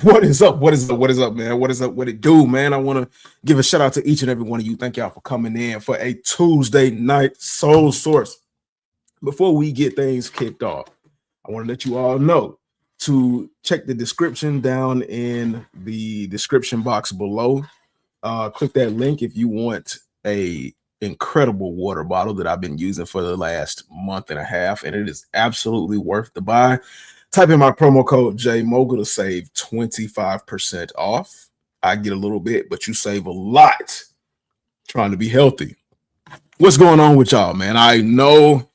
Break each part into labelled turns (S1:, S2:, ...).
S1: What is up? What is up? What is up, man? What is up? What it do, man? I want to give a shout out to each and every one of you. Thank y'all for coming in for a Tuesday night Soul Source. Before we get things kicked off, I want to let you all know to check the description down in the description box below. Click that link if you want a incredible water bottle that I've been using for the last month and a half, and it is absolutely worth the buy. Type in my promo code JMogul to save 25% off. I get a little bit, but you save a lot trying to be healthy. What's going on with y'all, man? I know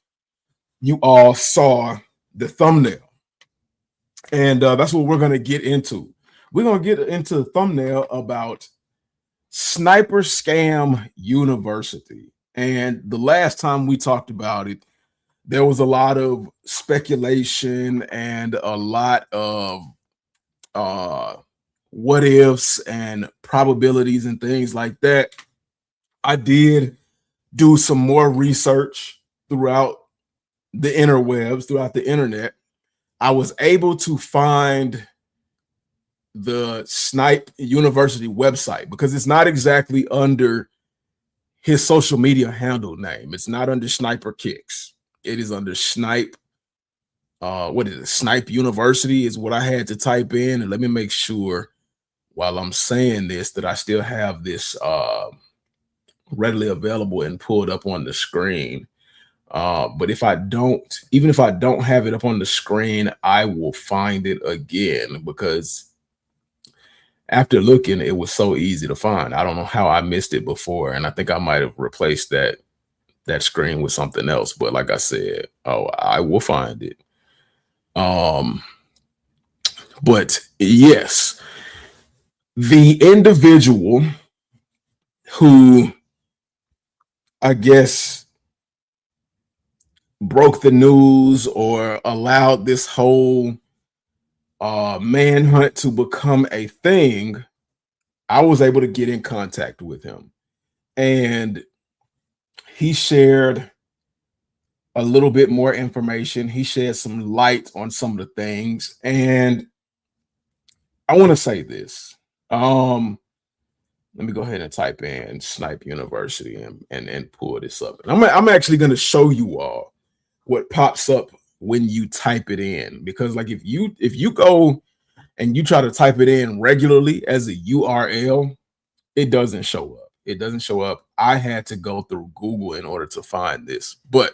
S1: you all saw the thumbnail, and that's what we're going to get into. We're going to get into the thumbnail about Sniper Scam University. And the last time we talked about it, there was a lot of speculation and a lot of what ifs and probabilities and things like that. I did do some more research throughout the interwebs, throughout the internet. I was able to find the Snipe University website because it's not exactly under his social media handle name. It's not under Sniper Kicks. It is under Snipe. What is it? Snipe University is what I had to type in. And let me make sure while I'm saying this that I still have this readily available and pulled up on the screen. But if I don't, even if I don't have it up on the screen, I will find it again because after looking, it was so easy to find. I don't know how I missed it before. And I think I might have replaced that screen with something else, but like I said, I will find it. But yes, the individual who I guess broke the news or allowed this whole manhunt to become a thing, I was able to get in contact with him, and he shared a little bit more information. He shared some light on some of the things. And I want to say this. Let me go ahead and type in Snipe University and pull this up. And I'm actually going to show you all what pops up when you type it in. Because like if you go and you try to type it in regularly as a URL, it doesn't show up. It doesn't show up. I had to go through Google in order to find this. But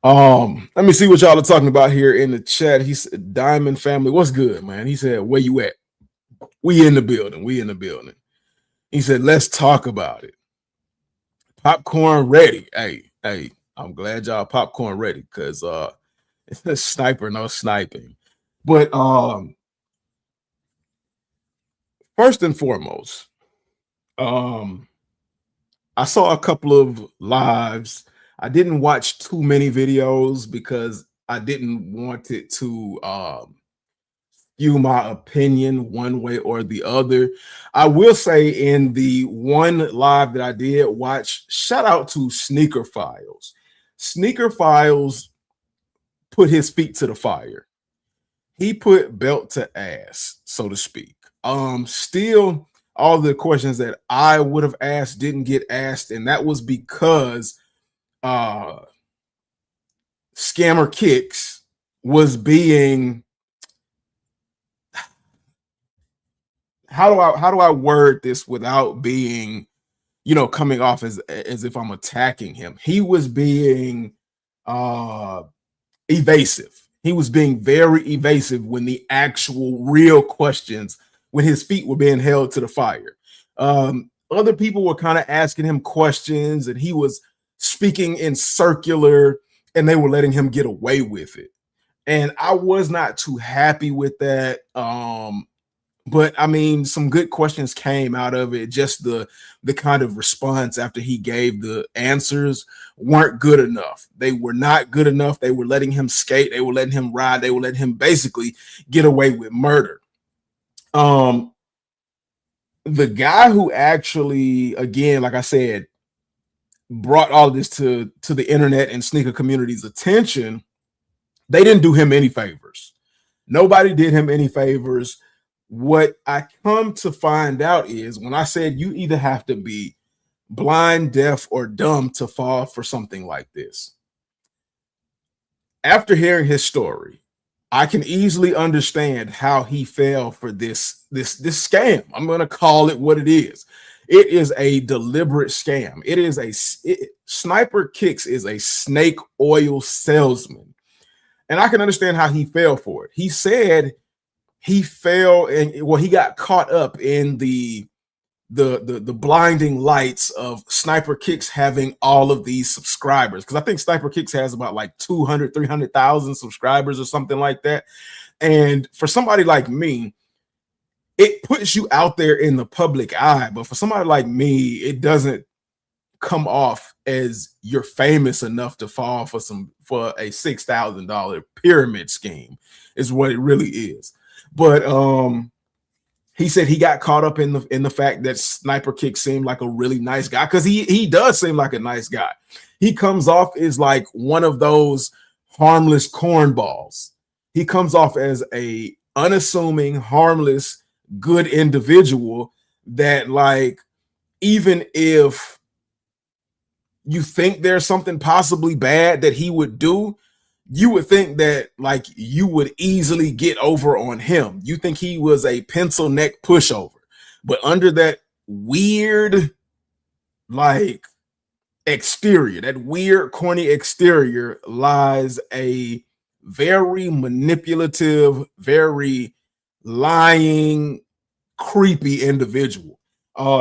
S1: let me see what y'all are talking about here in the chat. He said, Diamond family, what's good, man? He said, where you at? We in the building. We in the building. He said, let's talk about it. Popcorn ready. Hey, I'm glad y'all popcorn ready because it's a sniper, no sniping. But first and foremost, I saw a couple of lives. I didn't watch too many videos because I didn't want it to skew my opinion one way or the other. I will say in the one live that I did watch, shout out to Sneaker Files. Sneaker Files put his feet to the fire. He put belt to ass, so to speak. Still, all the questions that I would have asked didn't get asked, and that was because Scammer Kicks was being, how do I word this without being, coming off as if I'm attacking him. He was being evasive. He was being very evasive when the actual real questions, when his feet were being held to the fire. Other people were kind of asking him questions and he was speaking in circular and they were letting him get away with it. And I was not too happy with that. But I mean, some good questions came out of it. Just the kind of response after he gave the answers weren't good enough. They were not good enough. They were letting him skate. They were letting him ride. They were letting him basically get away with murder. The guy who actually, again, like I said, brought all this to the internet and sneaker community's attention, they didn't do him any favors. Nobody did him any favors. What I come to find out is when I said you either have to be blind, deaf, or dumb to fall for something like this. After hearing his story, I can easily understand how he fell for this scam. I'm going to call it what it is. It is a deliberate scam. Sniper Kicks is a snake oil salesman. And I can understand how he fell for it. He said he fell and he got caught up in the blinding lights of Sniper Kicks having all of these subscribers, because I think Sniper Kicks has about like 300,000 subscribers or something like that. And for somebody like me, it puts you out there in the public eye, but for somebody like me, it doesn't come off as you're famous enough to fall for a $6,000 pyramid scheme is what it really is. But he said he got caught up in the fact that Sniper Kick seemed like a really nice guy, because he does seem like a nice guy. He comes off as like one of those harmless cornballs. He comes off as a unassuming, harmless, good individual that, like, even if you think there's something possibly bad that he would do, you would think that, like, you would easily get over on him. You think he was a pencil neck pushover, but under that weird, like, exterior, that weird, corny exterior, lies a very manipulative, very lying, creepy individual.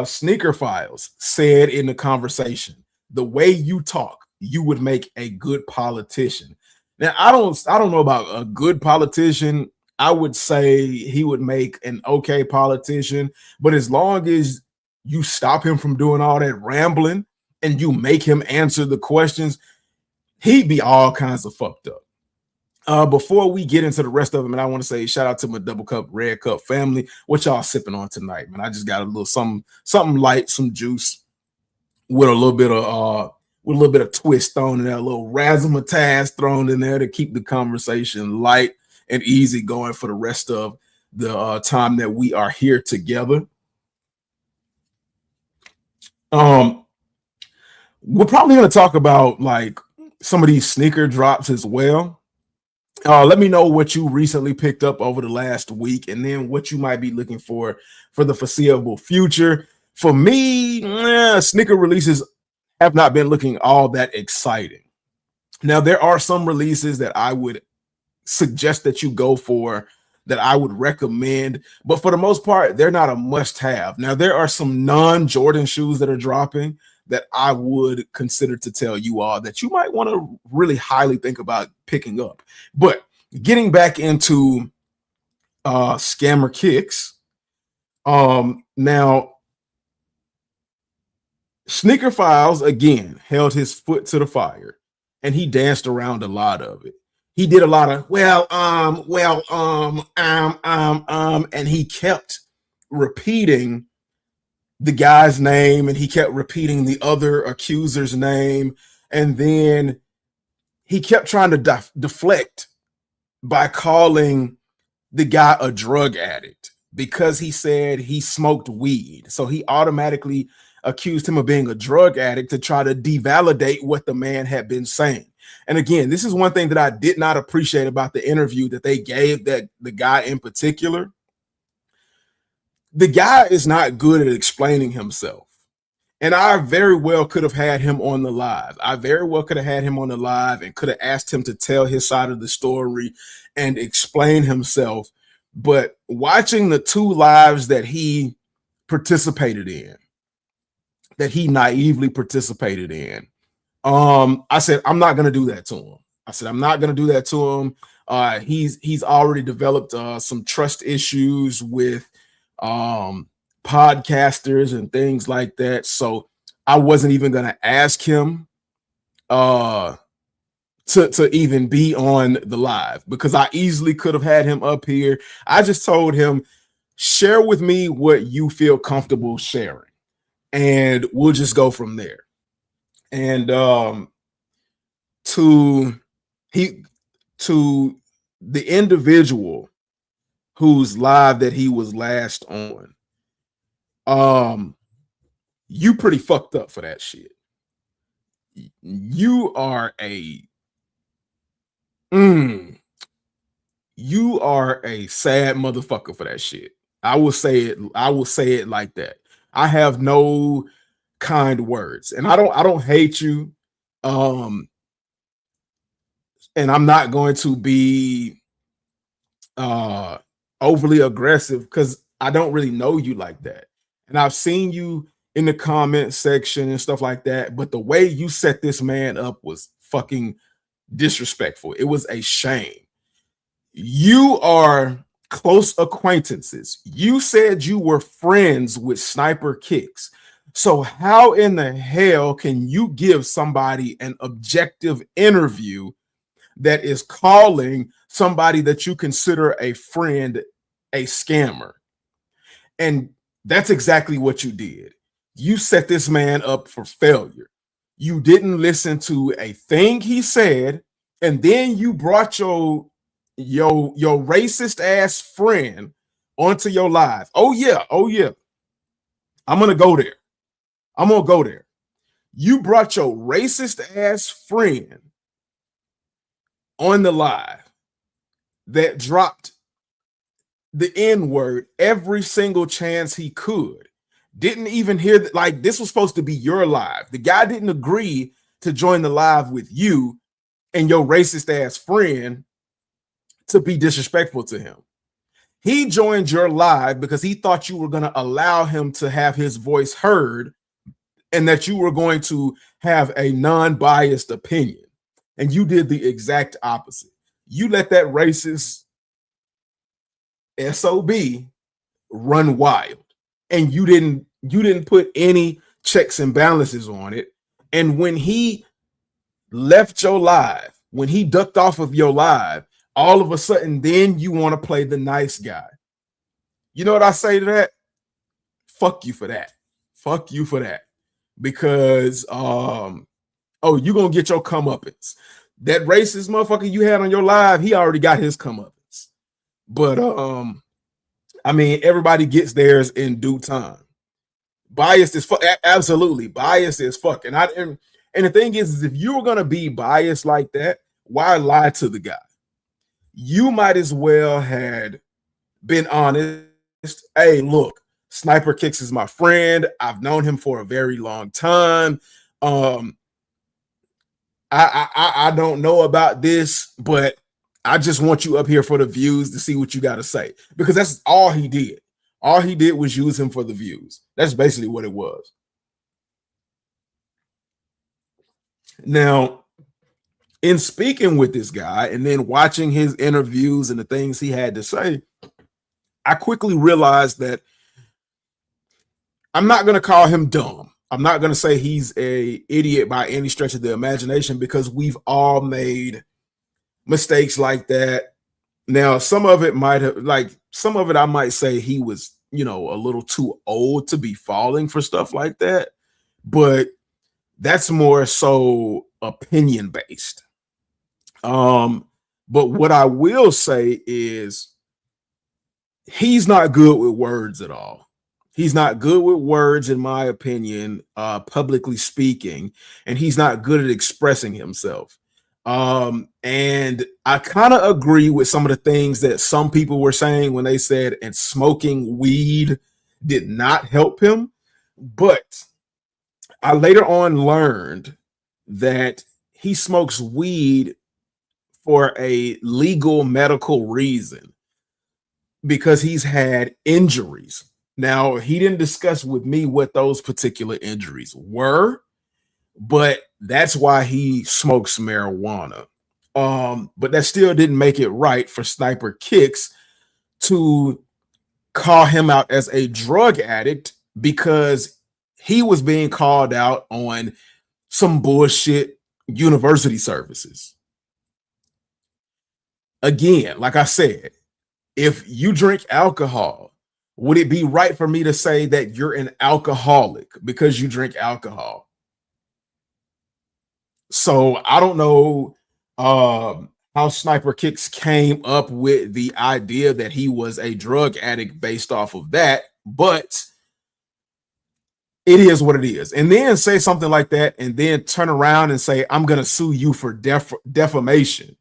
S1: Sneaker Files said in the conversation, the way you talk, you would make a good politician. Now, I don't know about a good politician. I would say he would make an okay politician, but as long as you stop him from doing all that rambling and you make him answer the questions, he'd be all kinds of fucked up. Before we get into the rest of them, and I want to say shout out to my Double Cup Red Cup family. What y'all sipping on tonight, man? I just got a little something light, some juice with a little bit of twist thrown in there, a little razzmatazz thrown in there to keep the conversation light and easy going for the rest of the time that we are here together. We're probably going to talk about like some of these sneaker drops as well. Let me know what you recently picked up over the last week, and then what you might be looking for the foreseeable future. For me, sneaker releases have not been looking all that exciting. Now, there are some releases that I would suggest that you go for, that I would recommend, but for the most part, they're not a must-have. Now, there are some non-Jordan shoes that are dropping that I would consider to tell you all that you might want to really highly think about picking up. But getting back into Scammer Kicks, now Sneaker Files again held his foot to the fire, and he danced around a lot of it. He did a lot of and he kept repeating the guy's name, and he kept repeating the other accuser's name, and then he kept trying to deflect by calling the guy a drug addict because he said he smoked weed. So he automatically accused him of being a drug addict to try to devalidate what the man had been saying. And again, this is one thing that I did not appreciate about the interview that they gave that the guy in particular. The guy is not good at explaining himself. And I very well could have had him on the live. I very well could have had him on the live and could have asked him to tell his side of the story and explain himself. But watching the two lives that he participated in, that he naively participated in, I said, I'm not going to do that to him. I said, I'm not going to do that to him. He's already developed some trust issues with podcasters and things like that. So I wasn't even going to ask him to even be on the live, because I easily could have had him up here. I just told him, share with me what you feel comfortable sharing, and we'll just go from there. And to the individual whose live that he was last on. You pretty fucked up for that shit. You are a you are a sad motherfucker for that shit. I will say it like that. I have no kind words, and I don't hate you. And I'm not going to be overly aggressive because I don't really know you like that. And I've seen you in the comment section and stuff like that, but the way you set this man up was fucking disrespectful. It was a shame. You are close acquaintances. You said you were friends with Sniper Kicks. So how in the hell can you give somebody an objective interview that is calling somebody that you consider a friend a scammer? And that's exactly what you did. You set this man up for failure. You didn't listen to a thing he said, and then you brought your racist ass friend onto your live. Oh yeah. I'm gonna go there. You brought your racist ass friend on the live that dropped the N-word every single chance he could. Didn't even hear that, like, this was supposed to be your live. The guy didn't agree to join the live with you and your racist ass friend to be disrespectful to him. He joined your live because he thought you were going to allow him to have his voice heard and that you were going to have a non-biased opinion. And you did the exact opposite. You let that racist SOB run wild, and you didn't put any checks and balances on it. And when he left your live, when he ducked off of your live, all of a sudden then you want to play the nice guy. You know what I say to that? Fuck you for that. Because you're gonna get your comeuppance. That racist motherfucker you had on your live, he already got his comeuppance. But I mean, everybody gets theirs in due time. Biased is fuck, absolutely biased as fuck. And the thing is if you were gonna be biased like that, why lie to the guy? You might as well had been honest. Hey, look, Sniper Kicks is my friend. I've known him for a very long time. I don't know about this, but I just want you up here for the views to see what you got to say, because that's all he did. All he did was use him for the views. That's basically what it was. Now, in speaking with this guy and then watching his interviews and the things he had to say, I quickly realized that I'm not going to call him dumb. I'm not going to say he's an idiot by any stretch of the imagination, because we've all made mistakes like that. Now, some of it I might say he was, a little too old to be falling for stuff like that. But that's more so opinion based. But what I will say is he's not good with words at all. He's not good with words, in my opinion, publicly speaking, and he's not good at expressing himself. And I kind of agree with some of the things that some people were saying when they said, and smoking weed did not help him. But I later on learned that he smokes weed for a legal medical reason, because he's had injuries. Now, he didn't discuss with me what those particular injuries were, but that's why he smokes marijuana. But that still didn't make it right for Sniper Kicks to call him out as a drug addict, because he was being called out on some bullshit university services. Again, like I said, if you drink alcohol, would it be right for me to say that you're an alcoholic because you drink alcohol? So I don't know how how Sniper Kicks came up with the idea that he was a drug addict based off of that, but it is what it is. And then say something like that and then turn around and say, I'm going to sue you for defamation.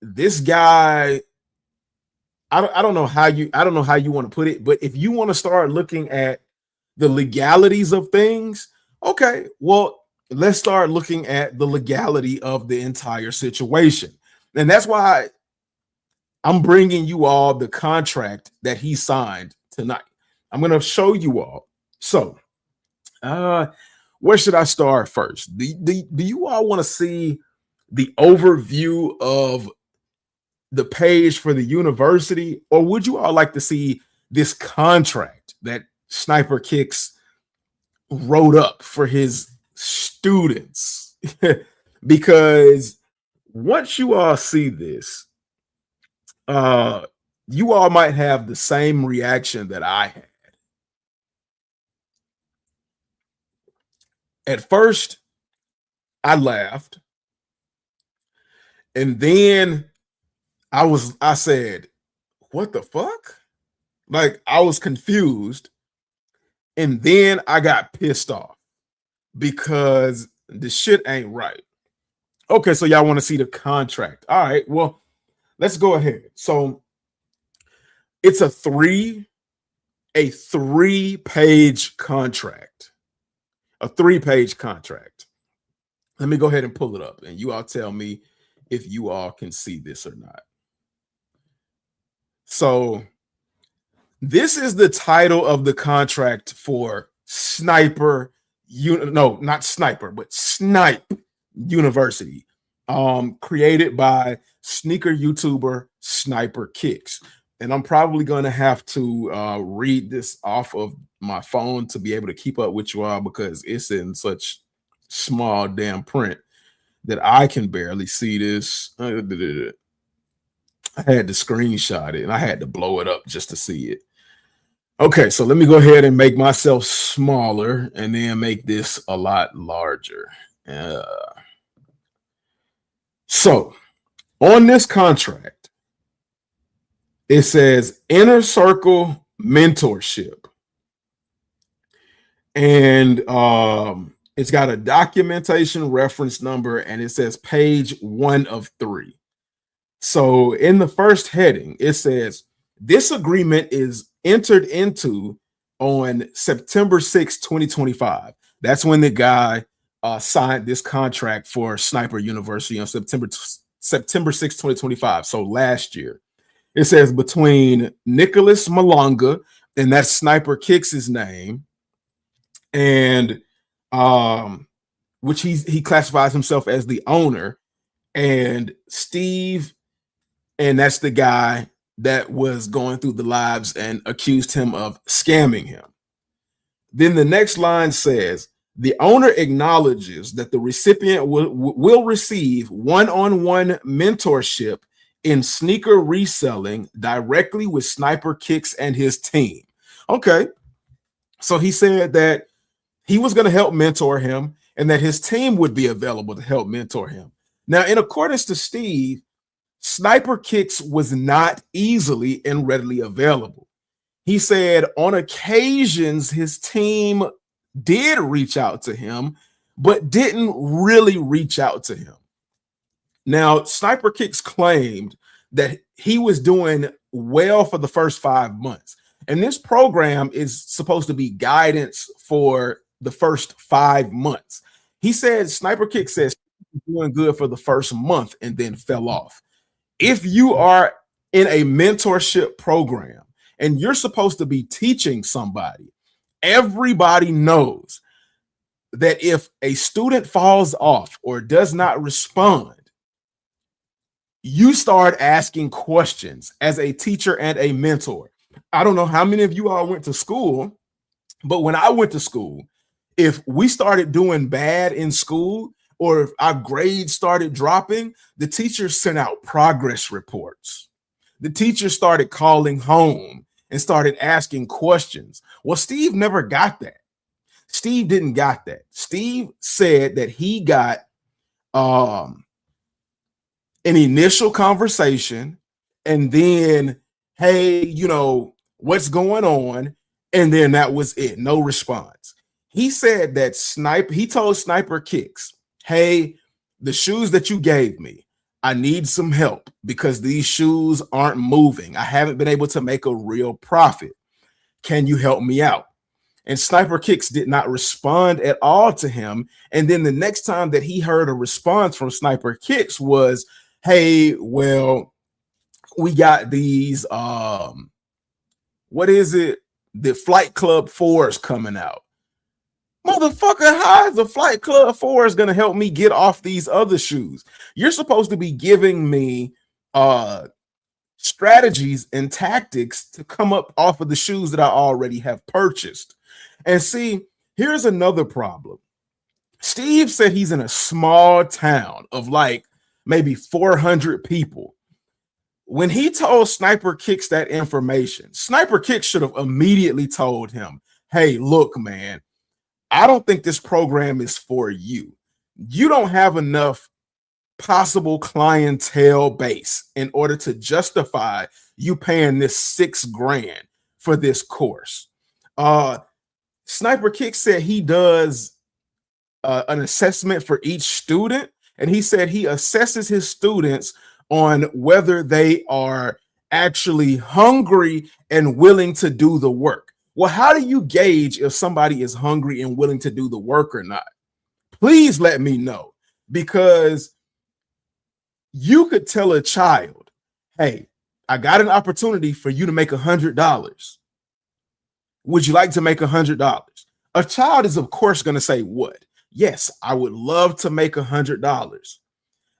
S1: This guy, I don't know how you want to put it, but if you want to start looking at the legalities of things, okay, well, let's start looking at the legality of the entire situation. And that's why I'm bringing you all the contract that he signed tonight. I'm going to show you all. So, where should I start first? Do you all want to see the overview of the page for the university, or would you all like to see this contract that Sniper Kicks wrote up for his students? Because once you all see this, you all might have the same reaction that I had. At first, I laughed, and then I said, what the fuck? Like, I was confused, and then I got pissed off because the shit ain't right. Okay, so y'all want to see the contract. All right, well, let's go ahead. So it's a three-page contract. A three-page contract. Let me go ahead and pull it up, and you all tell me if you all can see this or not. So this is the title of the contract for Sniper, not Sniper, but Snipe University, created by sneaker YouTuber Sniper Kicks. And I'm probably going to have to read this off of my phone to be able to keep up with you all, because it's in such small damn print that I can barely see this. I had to screenshot it and I had to blow it up just to see it. Okay, so let me go ahead and make myself smaller and then make this a lot larger. So on this contract, it says Inner Circle Mentorship. And it's got a documentation reference number, and it says page 1 of 3. So in the first heading, it says this agreement is entered into on September 6, 2025. That's when the guy signed this contract for Sniper University on September 6, 2025. So last year. It says between Nicholas Malonga, and that's Sniper Kicks' name, and which he classifies himself as the owner, and Steve, and that's the guy that was going through the lives and accused him of scamming him. Then the next line says the owner acknowledges that the recipient will receive one-on-one mentorship in sneaker reselling directly with Sniper Kicks and his team. Okay, so he said that he was going to help mentor him and that his team would be available to help mentor him. Now, in accordance to Steve, Sniper Kicks was not easily and readily available. He said on occasions his team did reach out to him, but didn't really reach out to him. Now, Sniper Kicks claimed that he was doing well for the first 5 months. And this program is supposed to be guidance for the first 5 months. He said, Sniper Kicks says he's doing good for the first month and then fell off. If you are in a mentorship program and you're supposed to be teaching somebody, everybody knows that if a student falls off or does not respond, you start asking questions as a teacher and a mentor. I don't know how many of you all went to school, but when I went to school, if we started doing bad in school or if our grades started dropping, the teachers sent out progress reports. The teachers started calling home and started asking questions. Well, Steve never got that. Steve didn't got that. Steve said that he got an initial conversation, and then, hey, what's going on? And then that was it. No response. He said that he told Sniper Kicks, hey, the shoes that you gave me, I need some help because these shoes aren't moving. I haven't been able to make a real profit. Can you help me out? And Sniper Kicks did not respond at all to him. And then the next time that he heard a response from Sniper Kicks was, hey, well, we got these, what is it? The Flight Club 4s coming out. Motherfucker, how is the Flight Club 4 going to help me get off these other shoes? You're supposed to be giving me strategies and tactics to come up off of the shoes that I already have purchased. And see, here's another problem. Steve said he's in a small town of like maybe 400 people. When he told Sniper Kicks that information, Sniper Kicks should have immediately told him, hey, look, man, I don't think this program is for you. You don't have enough possible clientele base in order to justify you paying this $6,000 for this course. Sniper Kicks said he does an assessment for each student, and he said he assesses his students on whether they are actually hungry and willing to do the work. Well, how do you gauge if somebody is hungry and willing to do the work or not? Please let me know, because you could tell a child, hey, I got an opportunity for you to make $100. Would you like to make $100? A child is, of course, going to say, what? Yes, I would love to make $100.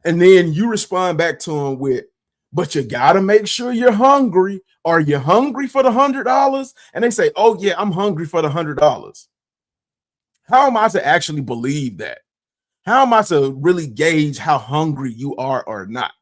S1: And then you respond back to him with, but you got to make sure you're hungry. Are you hungry for the $100? And they say, oh, yeah, I'm hungry for the $100. How am I to actually believe that? How am I to really gauge how hungry you are or not?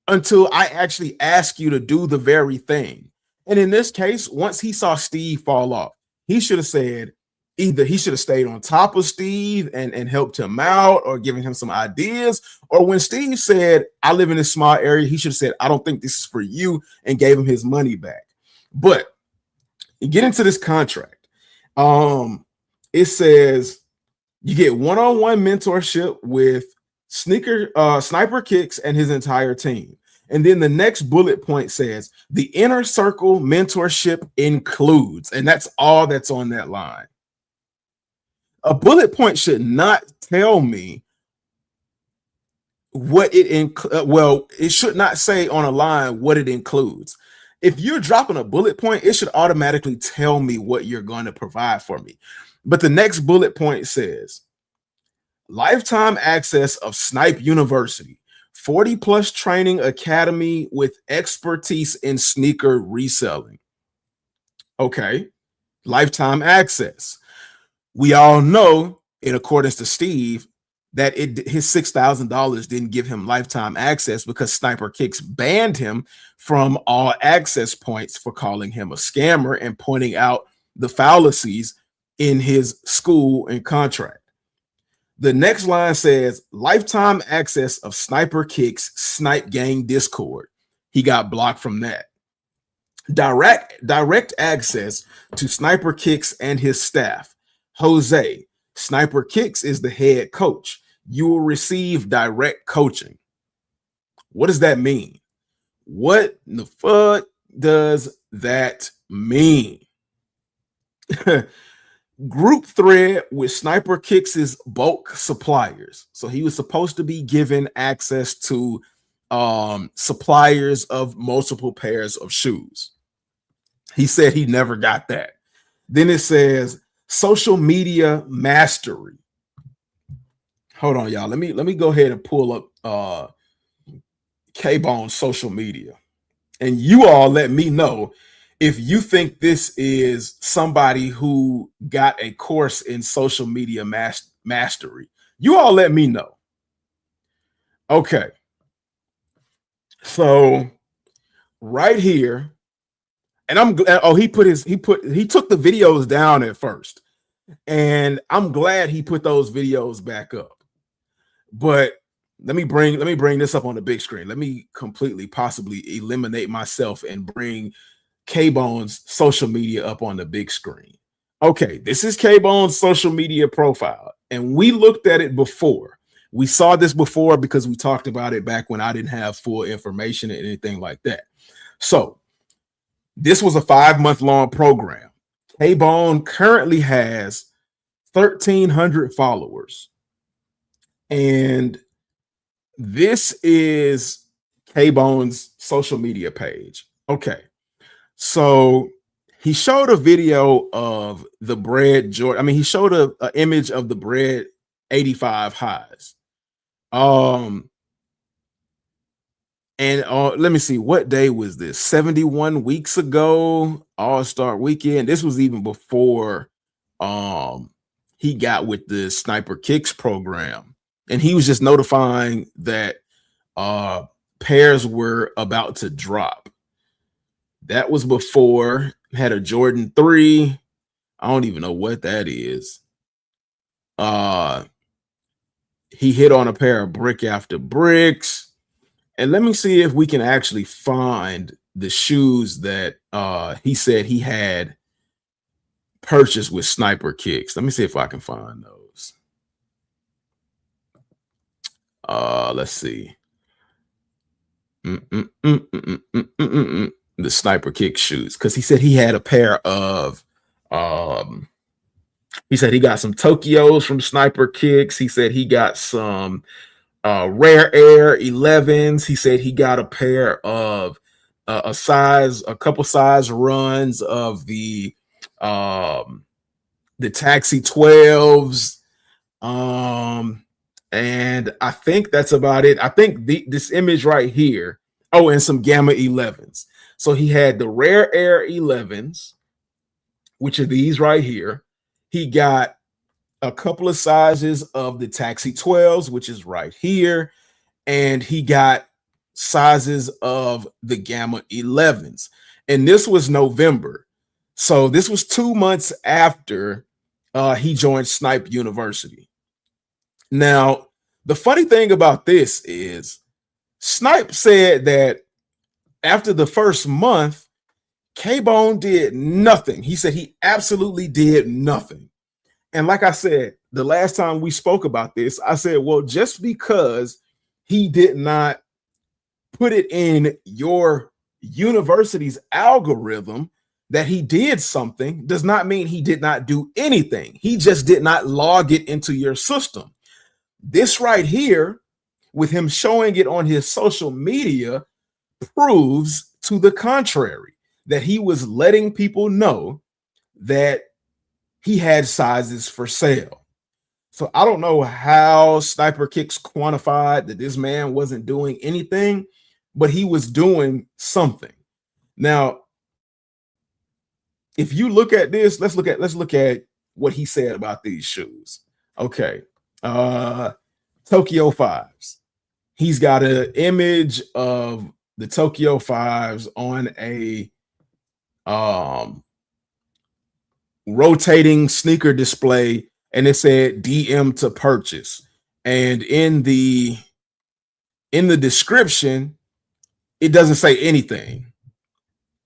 S1: Until I actually ask you to do the very thing. And in this case, once he saw Steve fall off, he should have said, either he should have stayed on top of Steve and helped him out or given him some ideas. Or when Steve said, I live in this small area, he should have said, I don't think this is for you, and gave him his money back. But get into this contract. It says you get one-on-one mentorship with Sniper Kicks and his entire team. And then the next bullet point says the inner circle mentorship includes, and that's all that's on that line. A bullet point should not tell me what it it should not say on a line what it includes. If you're dropping a bullet point, it should automatically tell me what you're going to provide for me. But the next bullet point says lifetime access of Snipe University, 40+ training academy with expertise in sneaker reselling. Okay, lifetime access. We all know, in accordance to Steve, that his $6,000 didn't give him lifetime access because Sniper Kicks banned him from all access points for calling him a scammer and pointing out the fallacies in his school and contract. The next line says lifetime access of Sniper Kicks Snipe Gang Discord. He got blocked from that. Direct access to Sniper Kicks and his staff. Jose, Sniper Kicks is the head coach. You will receive direct coaching. What does that mean? What the fuck does that mean? Group thread with Sniper Kicks' bulk suppliers. So he was supposed to be given access to suppliers of multiple pairs of shoes. He said he never got that. Then it says social media mastery. Hold on, y'all. Let me go ahead and pull up K-Bone's social media. And you all let me know if you think this is somebody who got a course in social media mastery. You all let me know. Okay. So right here, and I'm glad, he took the videos down at first. And I'm glad he put those videos back up. But let me bring this up on the big screen. Let me completely possibly eliminate myself and bring K-Bone's social media up on the big screen. Okay, this is K-Bone's social media profile, and we looked at it before. We saw this before because we talked about it back when I didn't have full information or anything like that. So this was a 5-month long program. K-Bone currently has 1,300 followers. And this is K-Bone's social media page. Okay. So he showed a video of the Bread Jordan. I mean, he showed an image of the Bread 85 highs. And let me see, what day was this? 71 weeks ago, All-Star Weekend. This was even before he got with the Sniper Kicks program. And he was just notifying that pairs were about to drop. That was before. Had a Jordan 3. I don't even know what that is. He hit on a pair of Brick After Bricks. And let me see if we can actually find the shoes that he said he had purchased with Sniper Kicks. Let me see if I can find those. Let's see. The Sniper Kick shoes, because he said he had a pair of he said he got some Tokyos from Sniper Kicks. He said he got some Rare Air 11s. He said he got a pair of a couple size runs of the Taxi 12s. And I think that's about it. I think this image right here. Oh, and some Gamma 11s. So he had the Rare Air 11s, which are these right here. He got a couple of sizes of the Taxi 12s, which is right here. And he got sizes of the Gamma 11s. And this was November. So this was 2 months after he joined Snipe University. Now, the funny thing about this is Snipe said that after the first month, K-Bone did nothing. He said he absolutely did nothing. And like I said, the last time we spoke about this, I said, well, just because he did not put it in your university's algorithm that he did something does not mean he did not do anything. He just did not log it into your system. This right here, with him showing it on his social media, proves to the contrary, that he was letting people know that he had sizes for sale. So I don't know how Sniper Kicks quantified that this man wasn't doing anything, but he was doing something. Now, if you look at this, let's look at what he said about these shoes. Okay. Tokyo 5s. He's got an image of the Tokyo 5s on a rotating sneaker display, and it said DM to purchase. And in the description, it doesn't say anything.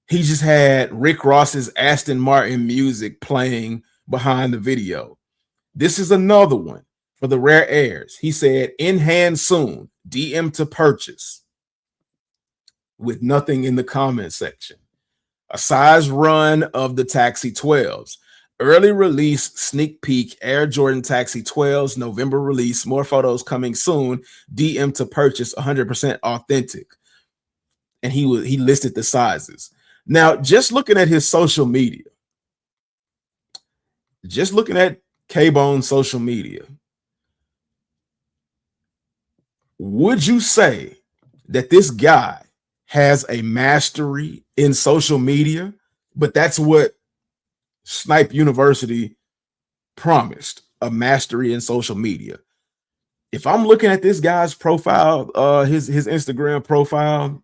S1: He just had Rick Ross's Aston Martin music playing behind the video. This is another one for the Rare Airs. He said, in hand soon, DM to purchase, with nothing in the comment section. A size run of the Taxi 12s. Early release sneak peek Air Jordan Taxi 12s, November release. More photos coming soon. DM to purchase, 100% authentic. And he listed the sizes. Now, just looking at his social media, just looking at K-Bone's social media, would you say that this guy has a mastery in social media? But that's what Snipe University promised, a mastery in social media. If I'm looking at this guy's profile, his Instagram profile,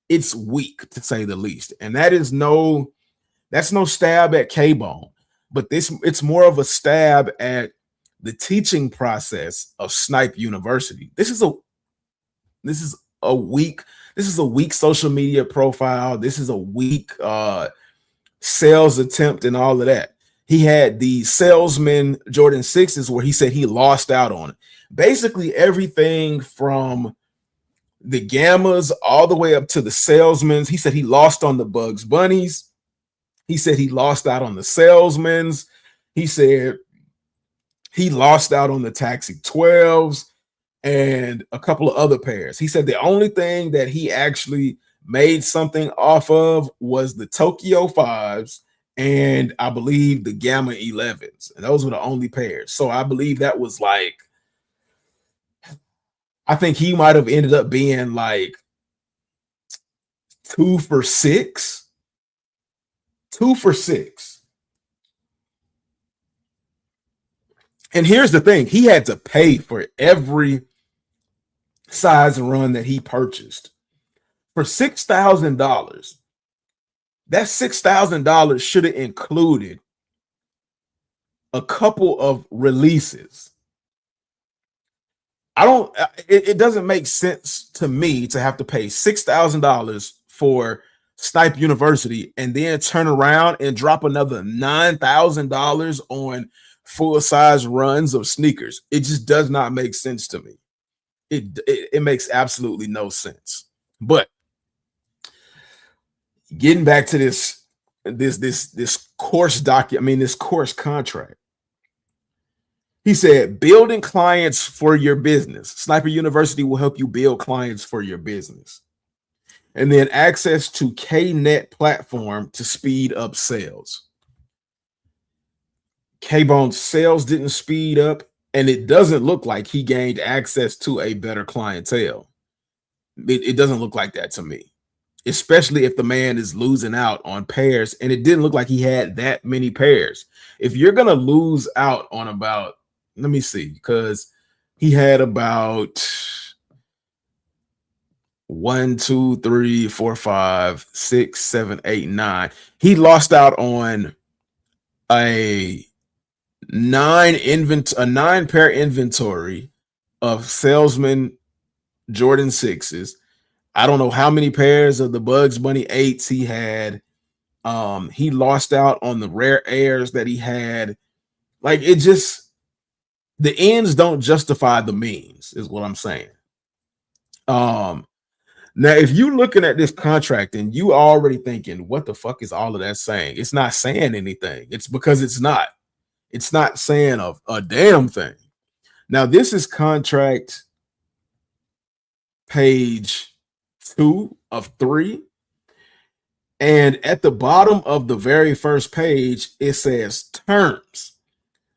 S1: it's weak to say the least. And that's no stab at K-Bone, but it's more of a stab at the teaching process of Snipe University. This is a weak social media profile. This is a weak sales attempt and all of that. He had the salesman Jordan 6s where he said he lost out on it. Basically everything from the Gammas all the way up to the salesmen's. He said he lost on the Bugs Bunnies. He said he lost out on the salesmen's. He said he lost out on the Taxi 12s and a couple of other pairs. He said the only thing that he actually made something off of was the Tokyo 5s and I believe the Gamma 11s. And those were the only pairs. So I believe that was like, I think he might have ended up being like 2 for 6. 2 for 6. And here's the thing. He had to pay for every size run that he purchased. For $6,000, that $6,000 should have included a couple of releases. It doesn't make sense to me to have to pay $6,000 for Snipe University and then turn around and drop another $9,000 on full-size runs of sneakers. It just does not make sense to me. It makes absolutely no sense. But getting back to this course this course contract. He said, building clients for your business. Sniper University will help you build clients for your business. And then access to KNet platform to speed up sales. K-Bone's sales didn't speed up, and it doesn't look like he gained access to a better clientele. It doesn't look like that to me, especially if the man is losing out on pairs, and it didn't look like he had that many pairs. If you're going to lose out on about, let me see, because he had about 1, 2, 3, 4, 5, 6, 7, 8, 9. He lost out on a 9-pair inventory of salesman Jordan 6s. I don't know how many pairs of the Bugs Bunny 8s he had. He lost out on the rare airs that he had. Like, it just, the ends don't justify the means, is what I'm saying. Now, if you're looking at this contract and you already thinking, what the fuck is all of that saying? It's not saying anything. It's because it's not. It's not saying a damn thing. Now, this is contract page 2 of 3. And at the bottom of the very first page, it says terms.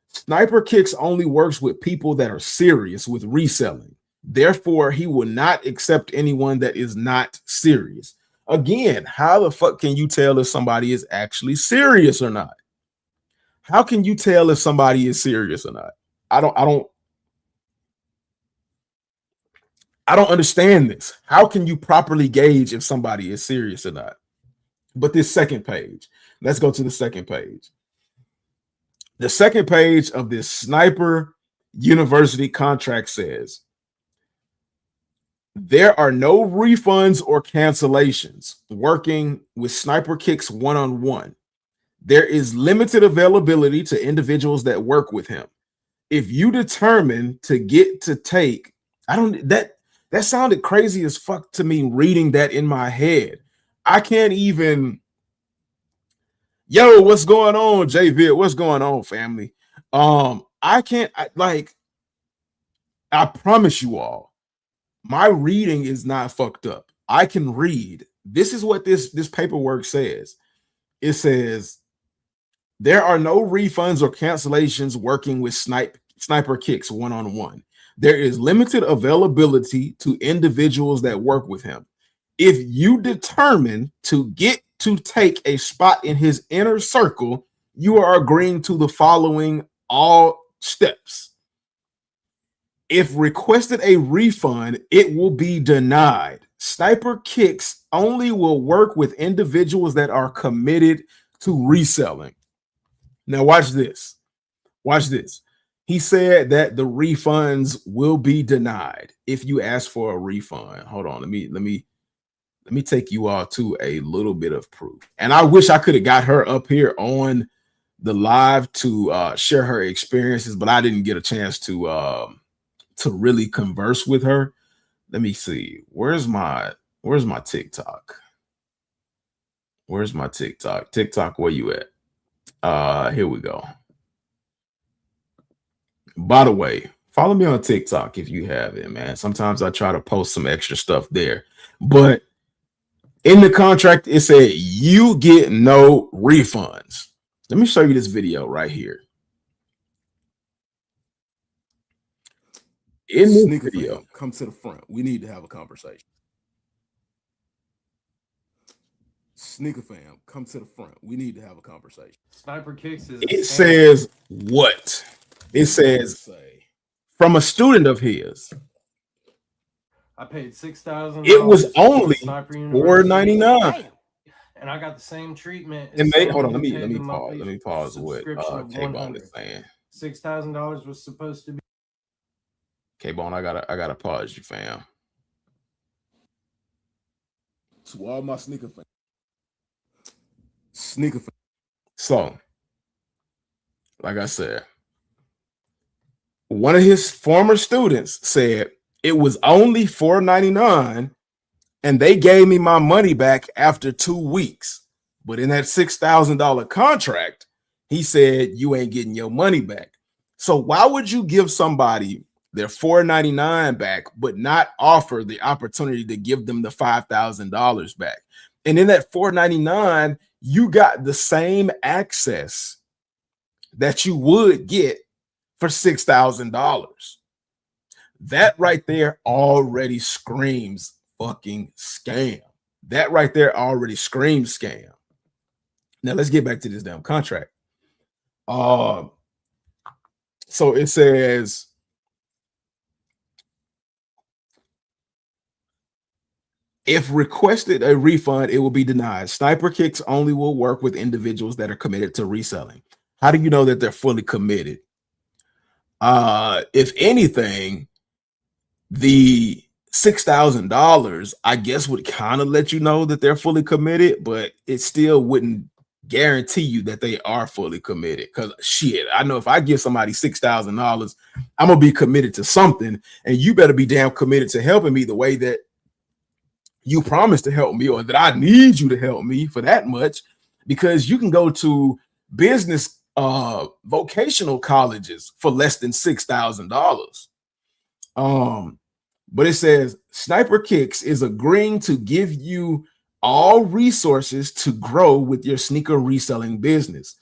S1: Sniper Kicks only works with people that are serious with reselling. Therefore, he will not accept anyone that is not serious. Again, how the fuck can you tell if somebody is actually serious or not? How can you tell if somebody is serious or not? I don't understand this. How can you properly gauge if somebody is serious or not? But this second page, let's go to the second page. The second page of this Sniper University contract says, there are no refunds or cancellations working with Sniper Kicks one-on-one. There is limited availability to individuals that work with him. If you determine to get to take, that sounded crazy as fuck to me reading that in my head. I can't even, yo, what's going on, JV? What's going on, family? I promise you all, my reading is not fucked up. I can read. This is what this paperwork says. It says, there are no refunds or cancellations working with Sniper Kicks one-on-one. There is limited availability to individuals that work with him. If you determine to get to take a spot in his inner circle, you are agreeing to the following all steps. If requested a refund, it will be denied. Sniper Kicks only will work with individuals that are committed to reselling. Now watch this. Watch this. He said that the refunds will be denied if you ask for a refund. Hold on, let me take you all to a little bit of proof. And I wish I could have got her up here on the live to share her experiences, but I didn't get a chance to really converse with her. Let me see. Where's my TikTok? Where's my TikTok? TikTok, where you at? Here we go. By the way, follow me on TikTok if you have it, man. Sometimes I try to post some extra stuff there, but in the contract, it said you get no refunds. Let me show you this video right here. In this video, come to the front. We need to have a conversation. Sneaker fam, come to the front. We need to have a conversation.
S2: Sniper Kicks is.
S1: It says what? It says from a student of his.
S2: I paid $6,000.
S1: It was only $4.99.
S2: And I got the same treatment.
S1: And they hold on. Let me pause. What K-Bone is saying.
S2: $6,000 was supposed to be.
S1: K-Bone, I gotta pause you, fam. To all my sneaker fans. So, like I said, one of his former students said it was only $4.99, and they gave me my money back after 2 weeks. But in that $6,000 contract, he said you ain't getting your money back. So why would you give somebody their $4.99 back, but not offer the opportunity to give them the $5,000 back? And in that $4.99, you got the same access that you would get for $6,000. That right there already screams fucking scam. That right there already screams scam. Now let's get back to this damn contract. So it says if requested a refund, it will be denied. Sniper Kicks only will work with individuals that are committed to reselling. How do you know that they're fully committed? If anything, the $6,000, I guess, would kind of let you know that they're fully committed, but it still wouldn't guarantee you that they are fully committed. Because shit, I know if I give somebody $6,000, I'm gonna be committed to something, and you better be damn committed to helping me the way that you promised to help me, or that I need you to help me for that much. Because you can go to business vocational colleges for less than $6,000. But it says Sniper Kicks is agreeing to give you all resources to grow with your sneaker reselling business.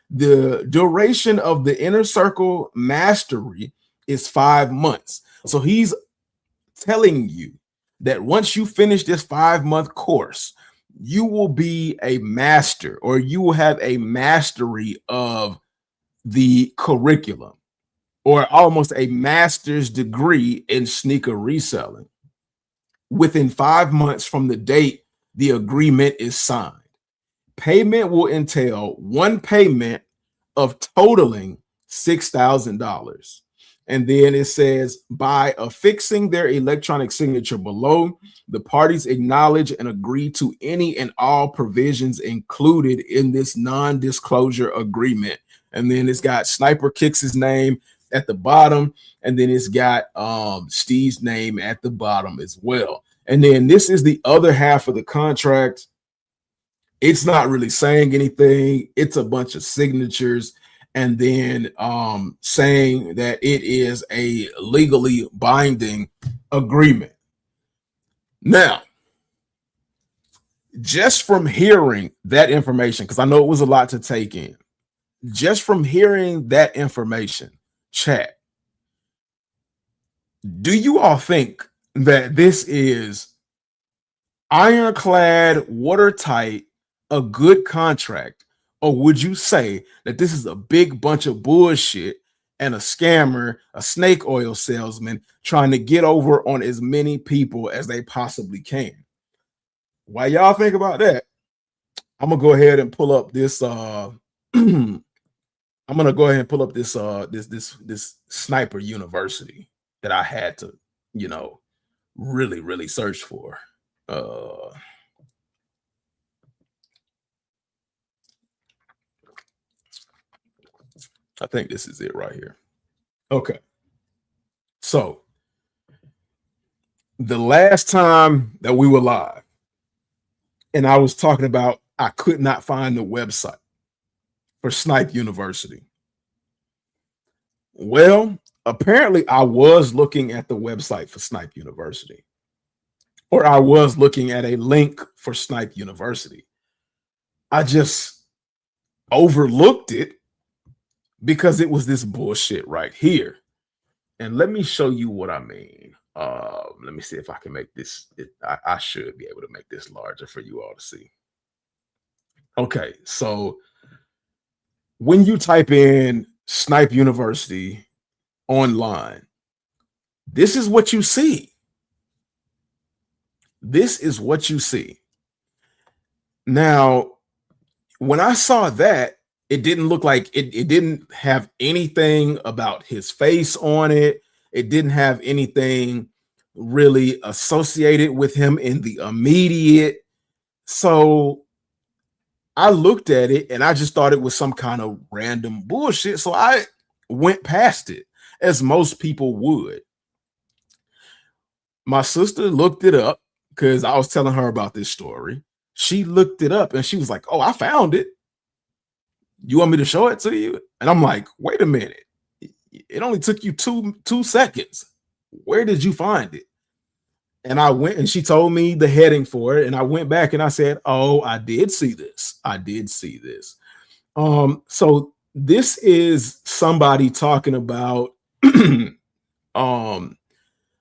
S1: The duration of the Inner Circle Mastery is 5 months. So he's telling you that once you finish this 5-month course, you will be a master, or you will have a mastery of the curriculum, or almost a master's degree in sneaker reselling within 5 months from the date the agreement is signed. Payment will entail one payment of totaling $6,000. And then it says, by affixing their electronic signature below, the parties acknowledge and agree to any and all provisions included in this non-disclosure agreement. And then it's got Sniper Kicks' name at the bottom, and then it's got Steve's name at the bottom as well. And then this is the other half of the contract. It's not really saying anything. It's a bunch of signatures, and then saying that it is a legally binding agreement. Now, just from hearing that information, because I know it was a lot to take in, just from hearing that information, chat, do you all think that this is ironclad, watertight, a good contract? Or would you say that this is a big bunch of bullshit and a scammer, a snake oil salesman trying to get over on as many people as they possibly can? While y'all think about that, I'm gonna go ahead and pull up this I'm gonna go ahead and pull up this this Sniper University that I had to, you know, really search for. I think this is it right here. Okay. So the last time that we were live, and I was talking about I could not find the website for Snipe University. Well, apparently I was looking at the website for Snipe University, or I was looking at a link for Snipe University. I just overlooked it because it was this bullshit right here. And let me show you what I mean. Let me see if I can make this. I should be able to make this larger for you all to see. Okay, so when you type in Snipe University online, this is what you see. This is what you see. Now, when I saw that, it didn't look like it didn't have anything about his face on it. It didn't have anything really associated with him in the immediate. So I looked at it and I just thought it was some kind of random bullshit. So I went past it, as most people would. My sister looked it up because I was telling her about this story. She looked it up and she was like, "Oh, I found it. You want me to show it to you?" And I'm like, "Wait a minute. It only took you two seconds. Where did you find it?" And I went and she told me the heading for it. And I went back and I said, "Oh, I did see this. I did see this." So this is somebody talking about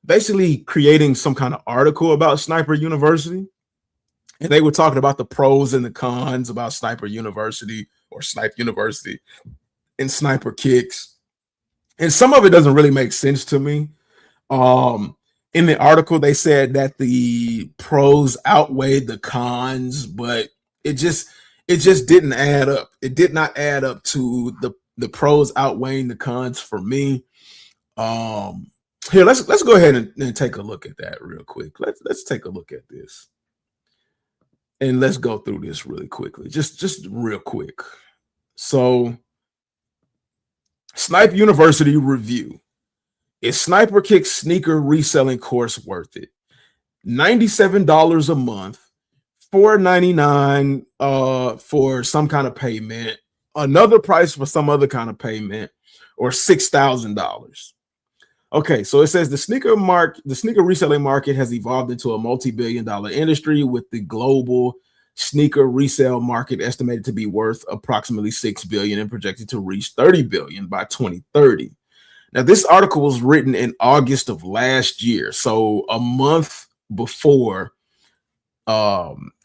S1: basically creating some kind of article about Sniper University. And they were talking about the pros and the cons about Sniper University or Snipe University and Sniper Kicks. And some of it doesn't really make sense to me. In the article, they said that the pros outweighed the cons, but it just didn't add up. It did not add up to the pros outweighing the cons for me. Here, let's go ahead and take a look at that real quick. Let's take a look at this. And let's go through this really quickly, just real quick. So, Snipe University review. Is Sniper Kick's sneaker reselling course worth it? $97 a month, $4.99 for some kind of payment, another price for some other kind of payment, or $6,000. Okay, so it says the sneaker reselling market has evolved into a multi-billion-dollar industry, with the global sneaker resale market estimated to be worth approximately $6 billion and projected to reach $30 billion by 2030. Now, this article was written in August of last year, so a month before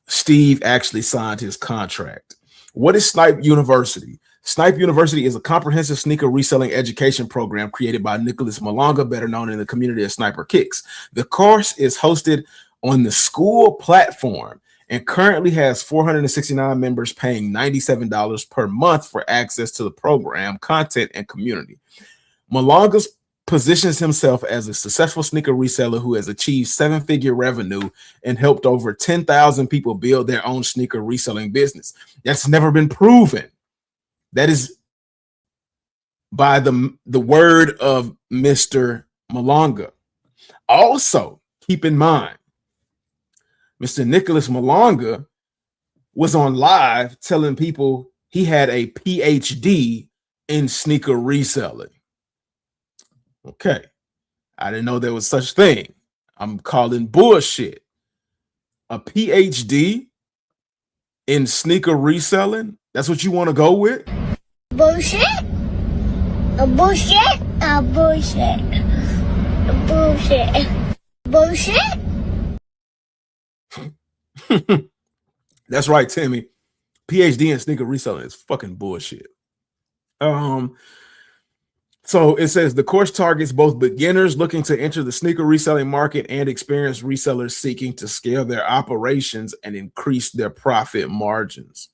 S1: Steve actually signed his contract. What is Snipe University? Snipe University is a comprehensive sneaker reselling education program created by Nicholas Malonga, better known in the community as Sniper Kicks. The course is hosted on the school platform and currently has 469 members paying $97 per month for access to the program, content, and community. Malonga positions himself as a successful sneaker reseller who has achieved seven-figure revenue and helped over 10,000 people build their own sneaker reselling business. That's never been proven. That is by the word of Mr. Malonga. Also, keep in mind, Mr. Nicholas Malonga was on live telling people he had a PhD in sneaker reselling. Okay, I didn't know there was such thing. I'm calling bullshit. A PhD in sneaker reselling? That's what you want to go with?
S3: Bullshit. A bullshit. A bullshit. A bullshit. Bullshit.
S1: That's right, Timmy. PhD in sneaker reselling is fucking bullshit. So it says the course targets both beginners looking to enter the sneaker reselling market and experienced resellers seeking to scale their operations and increase their profit margins.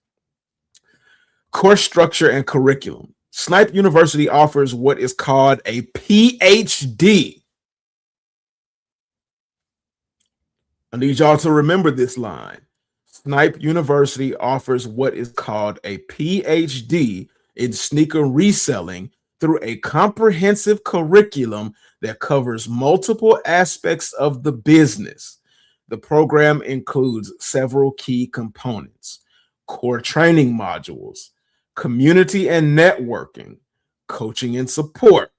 S1: Course structure and curriculum. Snipe University offers what is called a PhD. I need y'all to remember this line. Snipe University offers what is called a PhD in sneaker reselling through a comprehensive curriculum that covers multiple aspects of the business. The program includes several key components: core training modules, community and networking, coaching and support,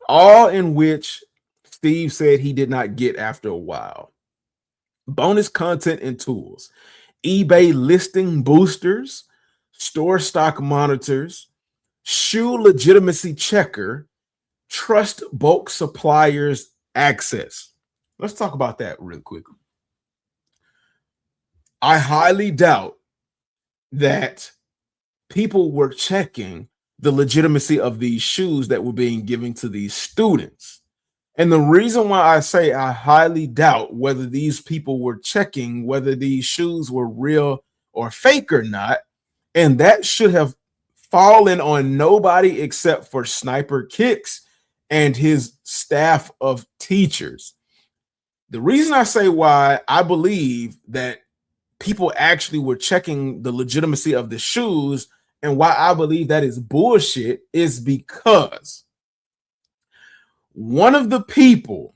S1: all in which Steve said he did not get after a while. Bonus content and tools, eBay listing boosters, store stock monitors, shoe legitimacy checker, trust bulk suppliers access. Let's talk about that real quick. I highly doubt that people were checking the legitimacy of these shoes that were being given to these students. And the reason why I say I highly doubt whether these people were checking whether these shoes were real or fake or not, and that should have fallen on nobody except for Sniper Kicks and his staff of teachers. The reason I say why I believe that people actually were checking the legitimacy of the shoes and why I believe that is bullshit is because one of the people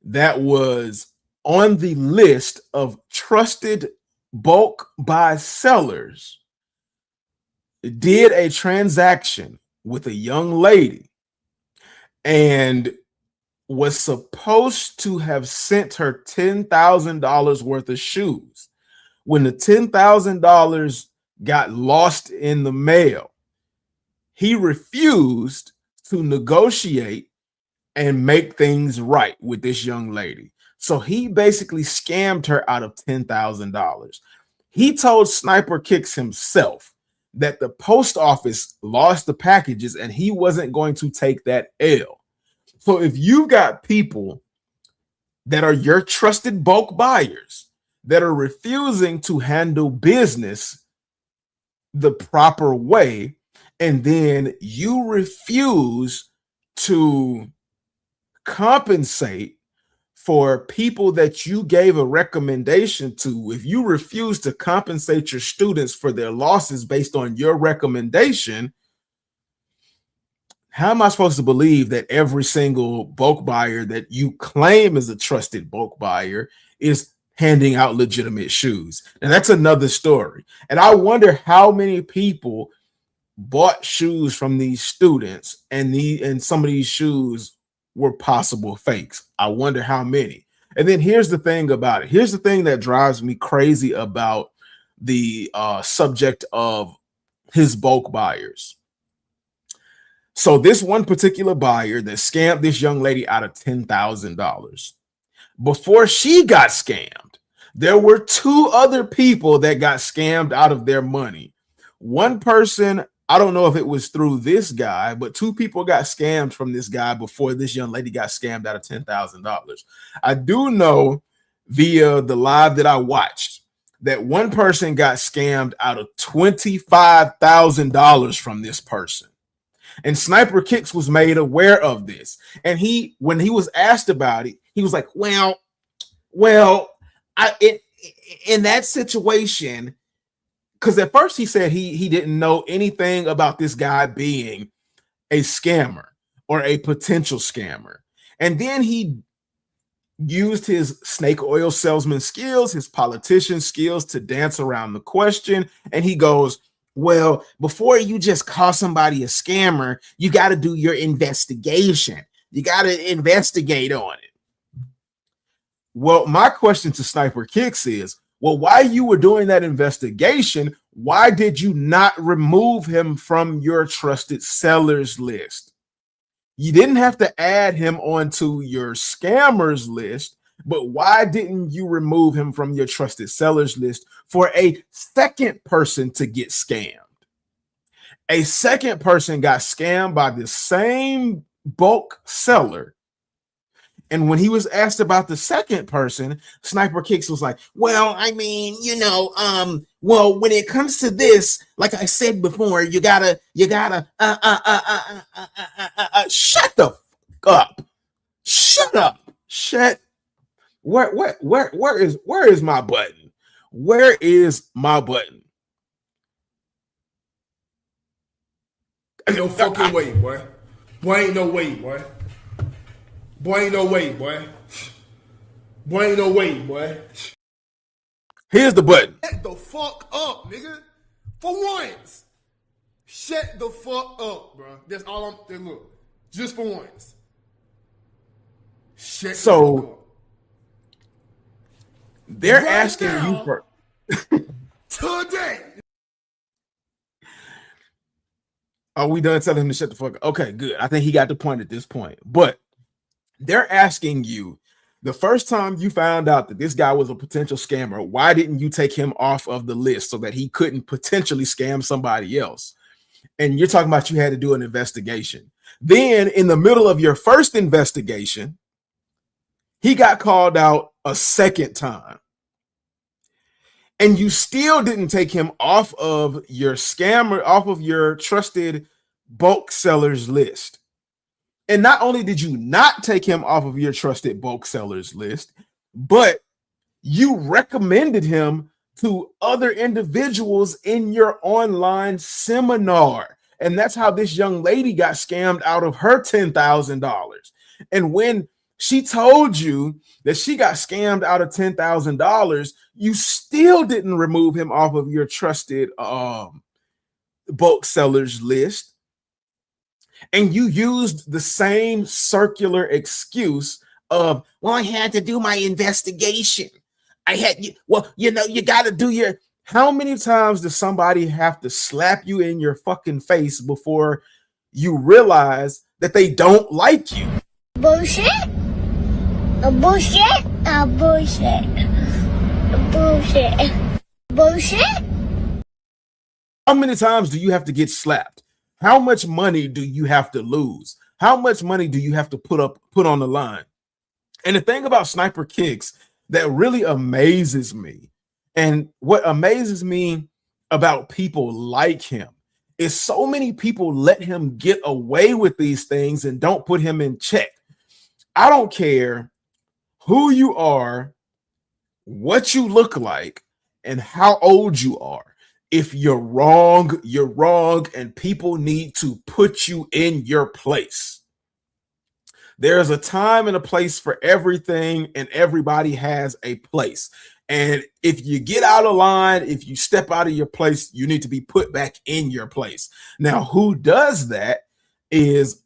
S1: that was on the list of trusted bulk buy sellers did a transaction with a young lady and was supposed to have sent her $10,000 worth of shoes. When the $10,000 got lost in the mail, he refused to negotiate and make things right with this young lady. So he basically scammed her out of $10,000. He told Sniper Kicks himself that the post office lost the packages and he wasn't going to take that L. So if you got people that are your trusted bulk buyers that are refusing to handle business the proper way, and then you refuse to compensate for people that you gave a recommendation to, if you refuse to compensate your students for their losses based on your recommendation, how am I supposed to believe that every single bulk buyer that you claim is a trusted bulk buyer is handing out legitimate shoes? And that's another story. And I wonder how many people bought shoes from these students and some of these shoes were possible fakes. I wonder how many. And then here's the thing about it. Here's the thing that drives me crazy about the subject of his bulk buyers. So this one particular buyer that scammed this young lady out of $10,000. Before she got scammed, there were two other people that got scammed out of their money. One person, I don't know if it was through this guy, but two people got scammed from this guy before this young lady got scammed out of $10,000. I do know via the live that I watched that one person got scammed out of $25,000 from this person. And Sniper Kicks was made aware of this. And when he was asked about it, he was like, well, in that situation, because at first he said he didn't know anything about this guy being a scammer or a potential scammer. And then he used his snake oil salesman skills, his politician skills to dance around the question. And he goes, well, before you just call somebody a scammer, you got to do your investigation. You got to investigate on it. Well, my question to Sniper Kicks is, well, while you were doing that investigation, why did you not remove him from your trusted sellers list? You didn't have to add him onto your scammers list, but why didn't you remove him from your trusted sellers list for a second person to get scammed? A second person got scammed by the same bulk seller. And when he was asked about the second person, Sniper Kicks was like, well, I mean, well, when it comes to this, like I said before, you gotta shut the fuck up. Shut up. Where is my button? Where is my button?
S4: Ain't no fucking way, boy. Boy, ain't no way, boy. Boy, ain't no way, boy. Boy, ain't no way, boy.
S1: Here's the button.
S4: Shut the fuck up, nigga. For once. Shut the fuck up, bro. That's all I'm saying. Look, just for once. Shut the fuck up.
S1: They're
S4: Right
S1: asking
S4: now,
S1: you for
S4: today.
S1: Are we done telling him to shut the fuck up? Okay, good. I think he got the point at this point. But they're asking you, the first time you found out that this guy was a potential scammer, why didn't you take him off of the list so that he couldn't potentially scam somebody else? And you're talking about you had to do an investigation. Then in the middle of your first investigation, he got called out a second time. And you still didn't take him off of your scammer, off of your trusted bulk sellers list. And not only did you not take him off of your trusted bulk sellers list, but you recommended him to other individuals in your online seminar. And that's how this young lady got scammed out of her $10,000. And when she told you that she got scammed out of $10,000, you still didn't remove him off of your trusted bulk sellers list. And you used the same circular excuse of, well, I had to do my investigation. You got to do your. How many times does somebody have to slap you in your fucking face before you realize that they don't like you?
S3: Bullshit. Bullshit. Bullshit. Bullshit. Bullshit.
S1: How many times do you have to get slapped? How much money do you have to lose? How much money do you have to put on the line? And the thing about Sniper Kicks that really amazes me, and what amazes me about people like him, is so many people let him get away with these things and don't put him in check. I don't care who you are, what you look like, and how old you are. If you're wrong, and people need to put you in your place. There's a time and a place for everything, and everybody has a place. And if you get out of line, if you step out of your place, you need to be put back in your place. Now, who does that is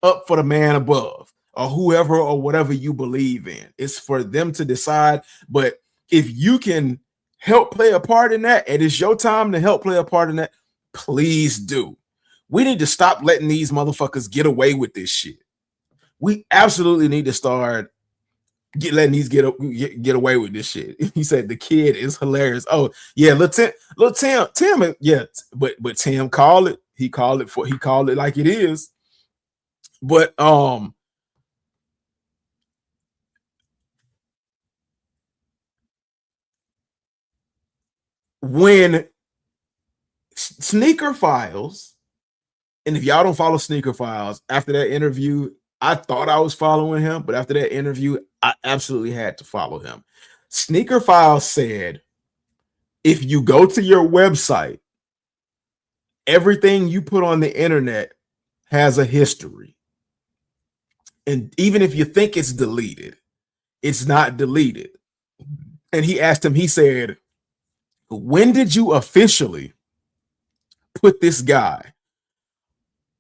S1: up for the man above, or whoever or whatever you believe in. It's for them to decide. But if you can help play a part in that, and it's your time to help play a part in that, please do. We need to stop letting these motherfuckers get away with this shit. We absolutely need to start letting these get away with this shit. He said the kid is hilarious. Oh yeah, Tim, yeah, but Tim called it. He called it like it is. But when Sneaker Files, and if y'all don't follow Sneaker Files, after that interview, I thought I was following him, but after that interview, I absolutely had to follow him. Sneaker Files said, if you go to your website, everything you put on the internet has a history. And even if you think it's deleted, it's not deleted. And he asked him, he said, when did you officially put this guy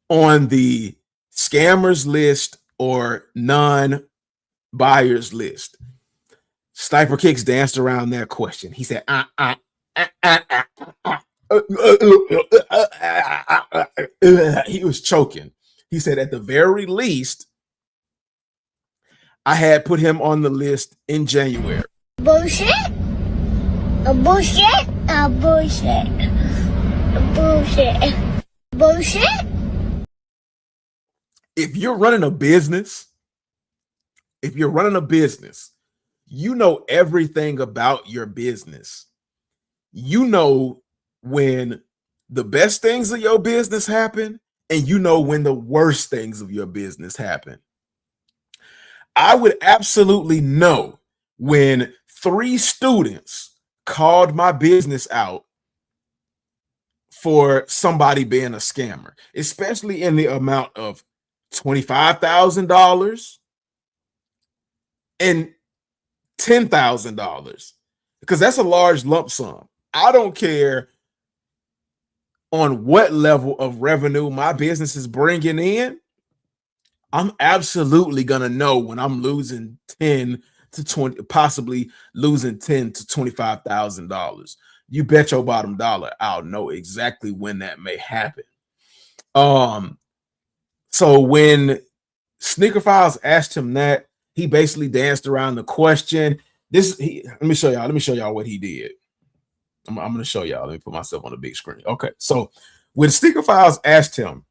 S1: on the scammers list or non-buyers list? Sniper Kicks danced around that question. He said, he was choking. He said, at the very least, I had put him on the list in January.
S3: Bullshit. Bullshit. Bullshit. Bullshit. Bullshit.
S1: If you're running a business if you're running a business, you know everything about your business. You know when the best things of your business happen, and you know when the worst things of your business happen. I would absolutely know when 3 students called my business out for somebody being a scammer, especially in the amount of $25,000 and $10,000, because that's a large lump sum. I don't care on what level of revenue my business is bringing in. I'm absolutely gonna know when I'm losing 10 to 20, possibly losing 10 to $25,000. You bet your bottom dollar I'll know exactly when that may happen. So when Sneaker Files asked him that, he basically danced around the question. Let me show y'all what he did. I'm gonna show y'all. Let me put myself on the big screen. Okay, so when Sneaker Files asked him,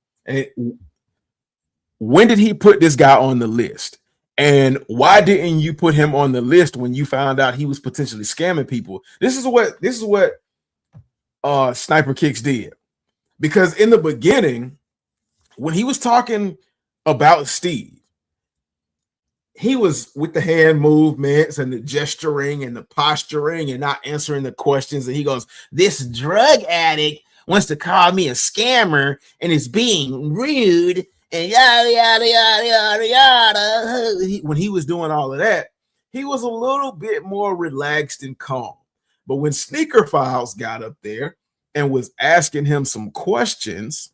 S1: when did he put this guy on the list? And why didn't you put him on the list when you found out he was potentially scamming people? This is what Sniper Kicks did. Because in the beginning, when he was talking about Steve, he was with the hand movements and the gesturing and the posturing and not answering the questions. And he goes, "This drug addict wants to call me a scammer and is being rude and yada, yada, yada, yada, yada." When he was doing all of that, he was a little bit more relaxed and calm. But when Sneaker Files got up there and was asking him some questions,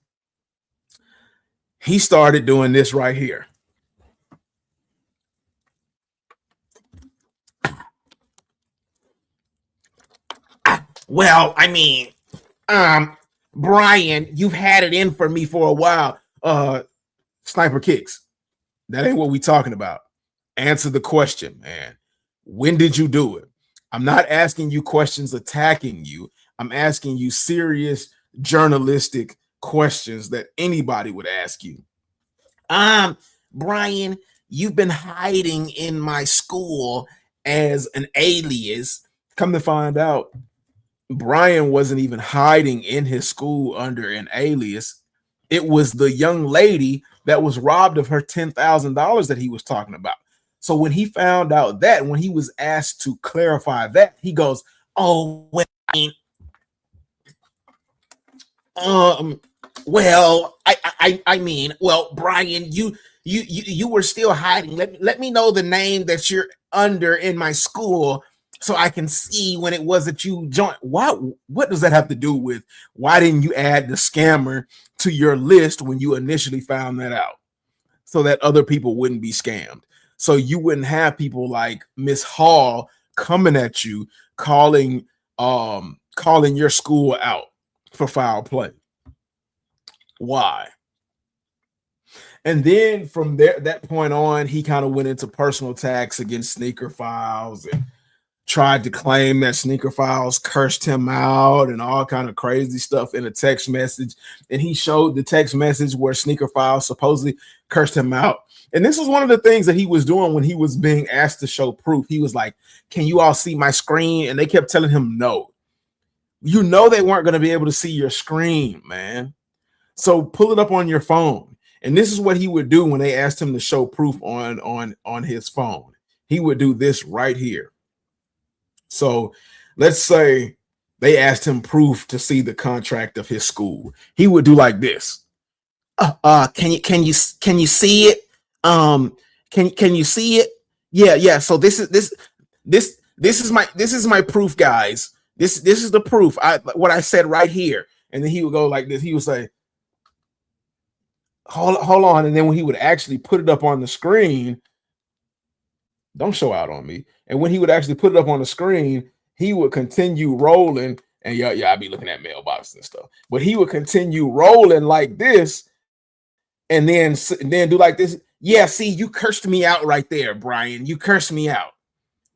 S1: he started doing this right here. Well, I mean, Brian, you've had it in for me for a while. Sniper Kicks, that ain't what we talking about. Answer the question, man. When did you do it? I'm not asking you questions attacking you. I'm asking you serious journalistic questions that anybody would ask you. Brian, you've been hiding in my school as an alias. Come to find out, Brian wasn't even hiding in his school under an alias. It was the young lady that was robbed of her $10,000 that he was talking about. So when he found out that, when he was asked to clarify that, he goes, "Oh, well, I mean, well, Brian, you were still hiding. Let me know the name that you're under in my school, so I can see when it was that you joined." What does that have to do with why didn't you add the scammer to your list when you initially found that out, so that other people wouldn't be scammed, so you wouldn't have people like Miss Hall coming at you, calling your school out for foul play? Why? And then from there, that point on, he kind of went into personal attacks against Sneaker Files and tried to claim that Sneaker Files cursed him out and all kind of crazy stuff in a text message. And he showed the text message where Sneaker Files supposedly cursed him out. And this was one of the things that he was doing when he was being asked to show proof. He was like, "Can you all see my screen?" And they kept telling him no. You know they weren't going to be able to see your screen, man. So pull it up on your phone. And this is what he would do when they asked him to show proof on his phone. He would do this right here. So let's say they asked him proof to see the contract of his school. He would do like this. Can you see it? Can you see it? Yeah. So this is my proof, guys. This is the proof. What I said right here. And then he would go like this. He would say, hold on. And then when he would actually put it up on the screen, don't show out on me. And when he would actually put it up on the screen, he would continue rolling. And yeah, I'd be looking at mailboxes and stuff. But he would continue rolling like this, and then do like this. Yeah, see, you cursed me out right there, Brian. You cursed me out.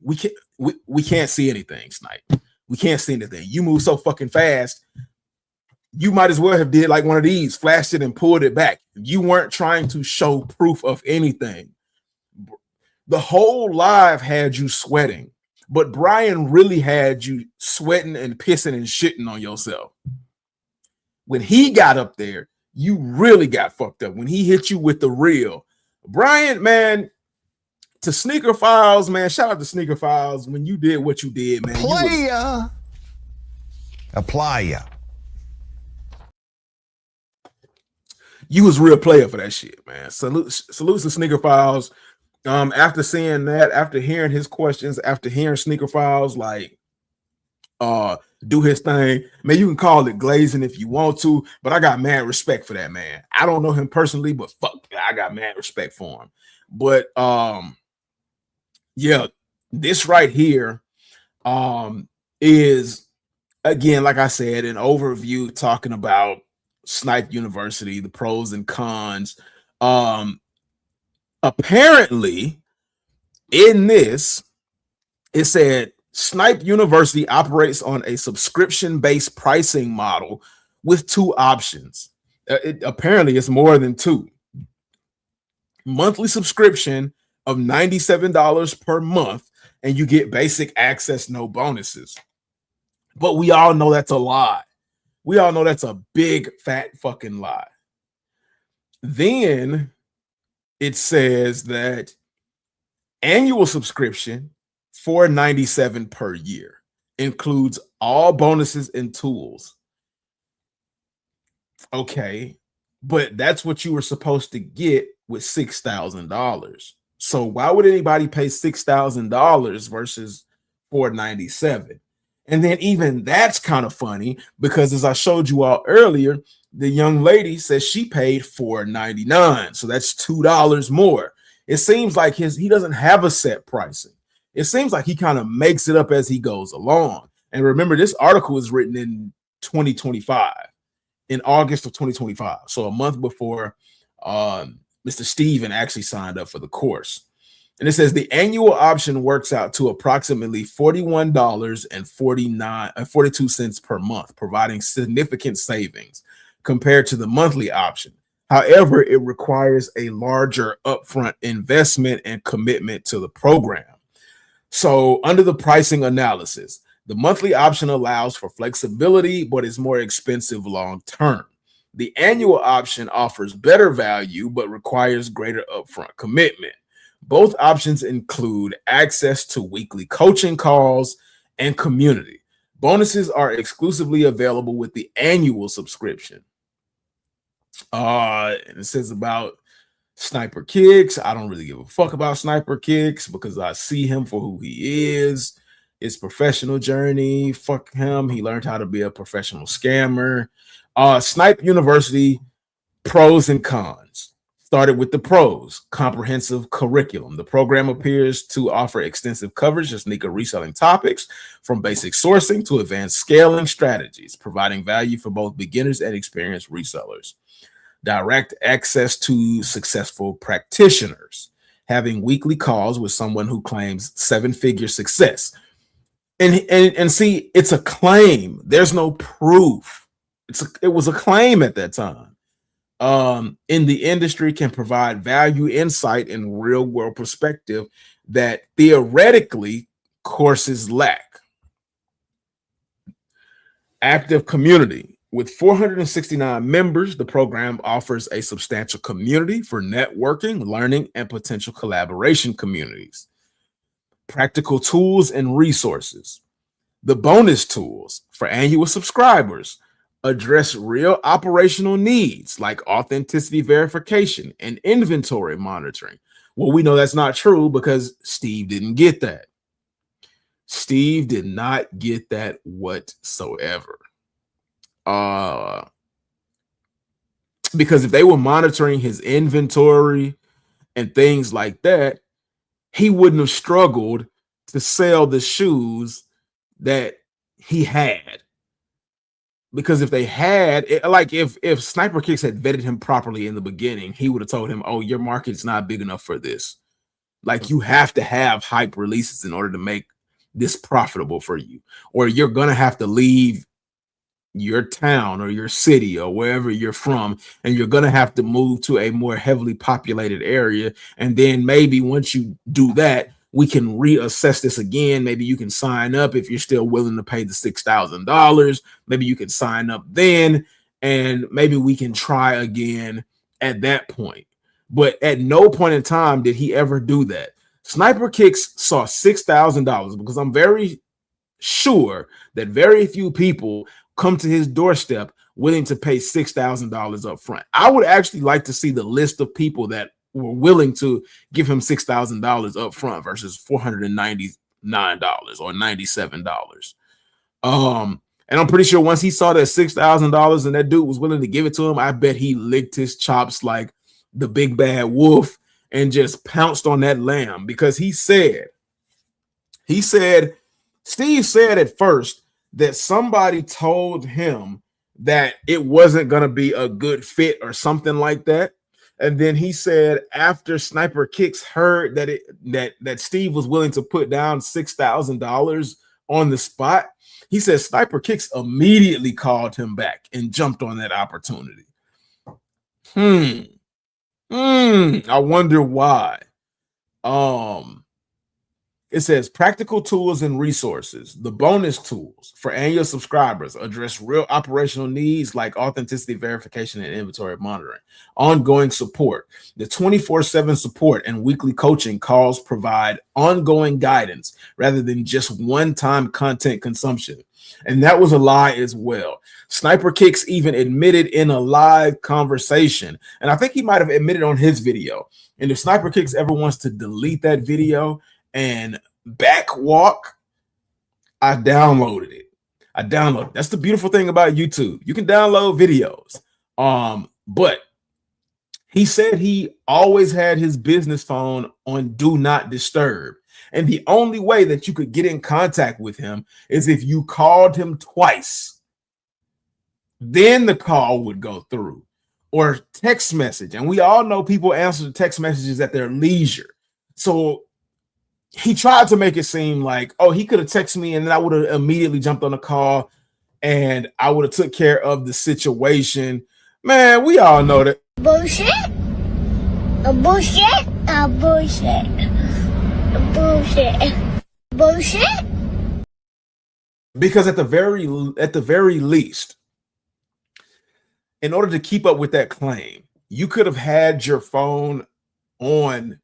S1: We can't see anything, Snipe. We can't see anything. You move so fucking fast. You might as well have did like one of these, flashed it and pulled it back. You weren't trying to show proof of anything. The whole live had you sweating, but Brian really had you sweating and pissing and shitting on yourself. When he got up there, you really got fucked up. When he hit you with the real. Brian, man, to Sneaker Files, man, shout out to Sneaker Files. When you did what you did, man.
S5: Playa.
S1: You was real player for that shit, man. Salute to Sneaker Files. After seeing that, after hearing his questions, after hearing Sneaker Files, like, do his thing, man. You can call it glazing if you want to, but I got mad respect for that man. I don't know him personally, but fuck, I got mad respect for him. But yeah, this right here is, again, like I said, an overview talking about Snipe University, the pros and cons. Apparently, in this, it said Snipe University operates on a subscription-based pricing model with two options. Apparently, it's more than two. Monthly subscription of $97 per month, and you get basic access, no bonuses. But we all know that's a lie. We all know that's a big, fat fucking lie. Then it says that annual subscription $497 per year includes all bonuses and tools. Okay, but that's what you were supposed to get with $6,000. So why would anybody pay $6,000 versus $497? And then even that's kind of funny because, as I showed you all earlier, the young lady says she paid $499, so that's $2 more. It seems like he doesn't have a set pricing. It seems like he kind of makes it up as he goes along. And remember, this article is written in 2025, in August of 2025, so a month before Mr. Steven actually signed up for the course. And it says the annual option works out to approximately $41.42 per month, providing significant savings compared to the monthly option. However, it requires a larger upfront investment and commitment to the program. So under the pricing analysis, the monthly option allows for flexibility, but is more expensive long term. The annual option offers better value, but requires greater upfront commitment. Both options include access to weekly coaching calls and community. Bonuses are exclusively available with the annual subscription. And it says about Sniper Kicks. I don't really give a fuck about Sniper Kicks because I see him for who he is. His professional journey, fuck him. He learned how to be a professional scammer. Snipe University, pros and cons. Started with the pros, comprehensive curriculum. The program appears to offer extensive coverage of sneaker reselling topics, from basic sourcing to advanced scaling strategies, providing value for both beginners and experienced resellers. Direct access to successful practitioners, having weekly calls with someone who claims seven-figure success. And see, it's a claim. There's no proof. It was a claim at that time. In the industry, can provide value, insight, and real world perspective that theoretically courses lack. Active community. With 469 members, the program offers a substantial community for networking, learning, and potential collaboration communities. Practical tools and resources. The bonus tools for annual subscribers address real operational needs like authenticity verification and inventory monitoring. Well, we know that's not true because Steve didn't get that. Steve did not get that whatsoever. Because if they were monitoring his inventory and things like that, he wouldn't have struggled to sell the shoes that he had. Because if they had, like if Sniper Kicks had vetted him properly in the beginning, he would have told him, oh, your market's not big enough for this. Like, you have to have hype releases in order to make this profitable for you, or you're going to have to leave your town or your city or wherever you're from, and you're going to have to move to a more heavily populated area. And then maybe once you do that, we can reassess this again. Maybe you can sign up if you're still willing to pay the $6,000. Maybe you can sign up then, and maybe we can try again at that point. But at no point in time did he ever do that. Sniper Kicks saw $6,000 because I'm very sure that very few people come to his doorstep willing to pay $6,000 up front. I would actually like to see the list of people that were willing to give him $6,000 up front versus $499 or $97. And I'm pretty sure once he saw that $6,000 and that dude was willing to give it to him, I bet he licked his chops like the big bad wolf and just pounced on that lamb, because he said, Steve said at first that somebody told him that it wasn't going to be a good fit or something like that. And then he said after Sniper Kicks heard that Steve was willing to put down $6,000 on the spot, he said Sniper Kicks immediately called him back and jumped on that opportunity. I wonder why. It says practical tools and resources. The bonus tools for annual subscribers address real operational needs like authenticity verification and inventory monitoring. Ongoing support. The 24/7 support and weekly coaching calls provide ongoing guidance rather than just one-time content consumption. And that was a lie as well. Sniper Kicks even admitted in a live conversation, and I think he might have admitted on his video. And if Sniper Kicks ever wants to delete that video and backwalk, I downloaded it. That's the beautiful thing about YouTube. You can download videos. But he said he always had his business phone on do not disturb. And the only way that you could get in contact with him is if you called him twice. Then the call would go through, or text message. And we all know people answer the text messages at their leisure. So he tried to make it seem like, oh, he could have texted me and then I would have immediately jumped on the call and I would have took care of the situation. Man, we all know that.
S3: Bullshit. Bullshit. Bullshit. Bullshit. Bullshit.
S1: Because at the very least, in order to keep up with that claim, you could have had your phone on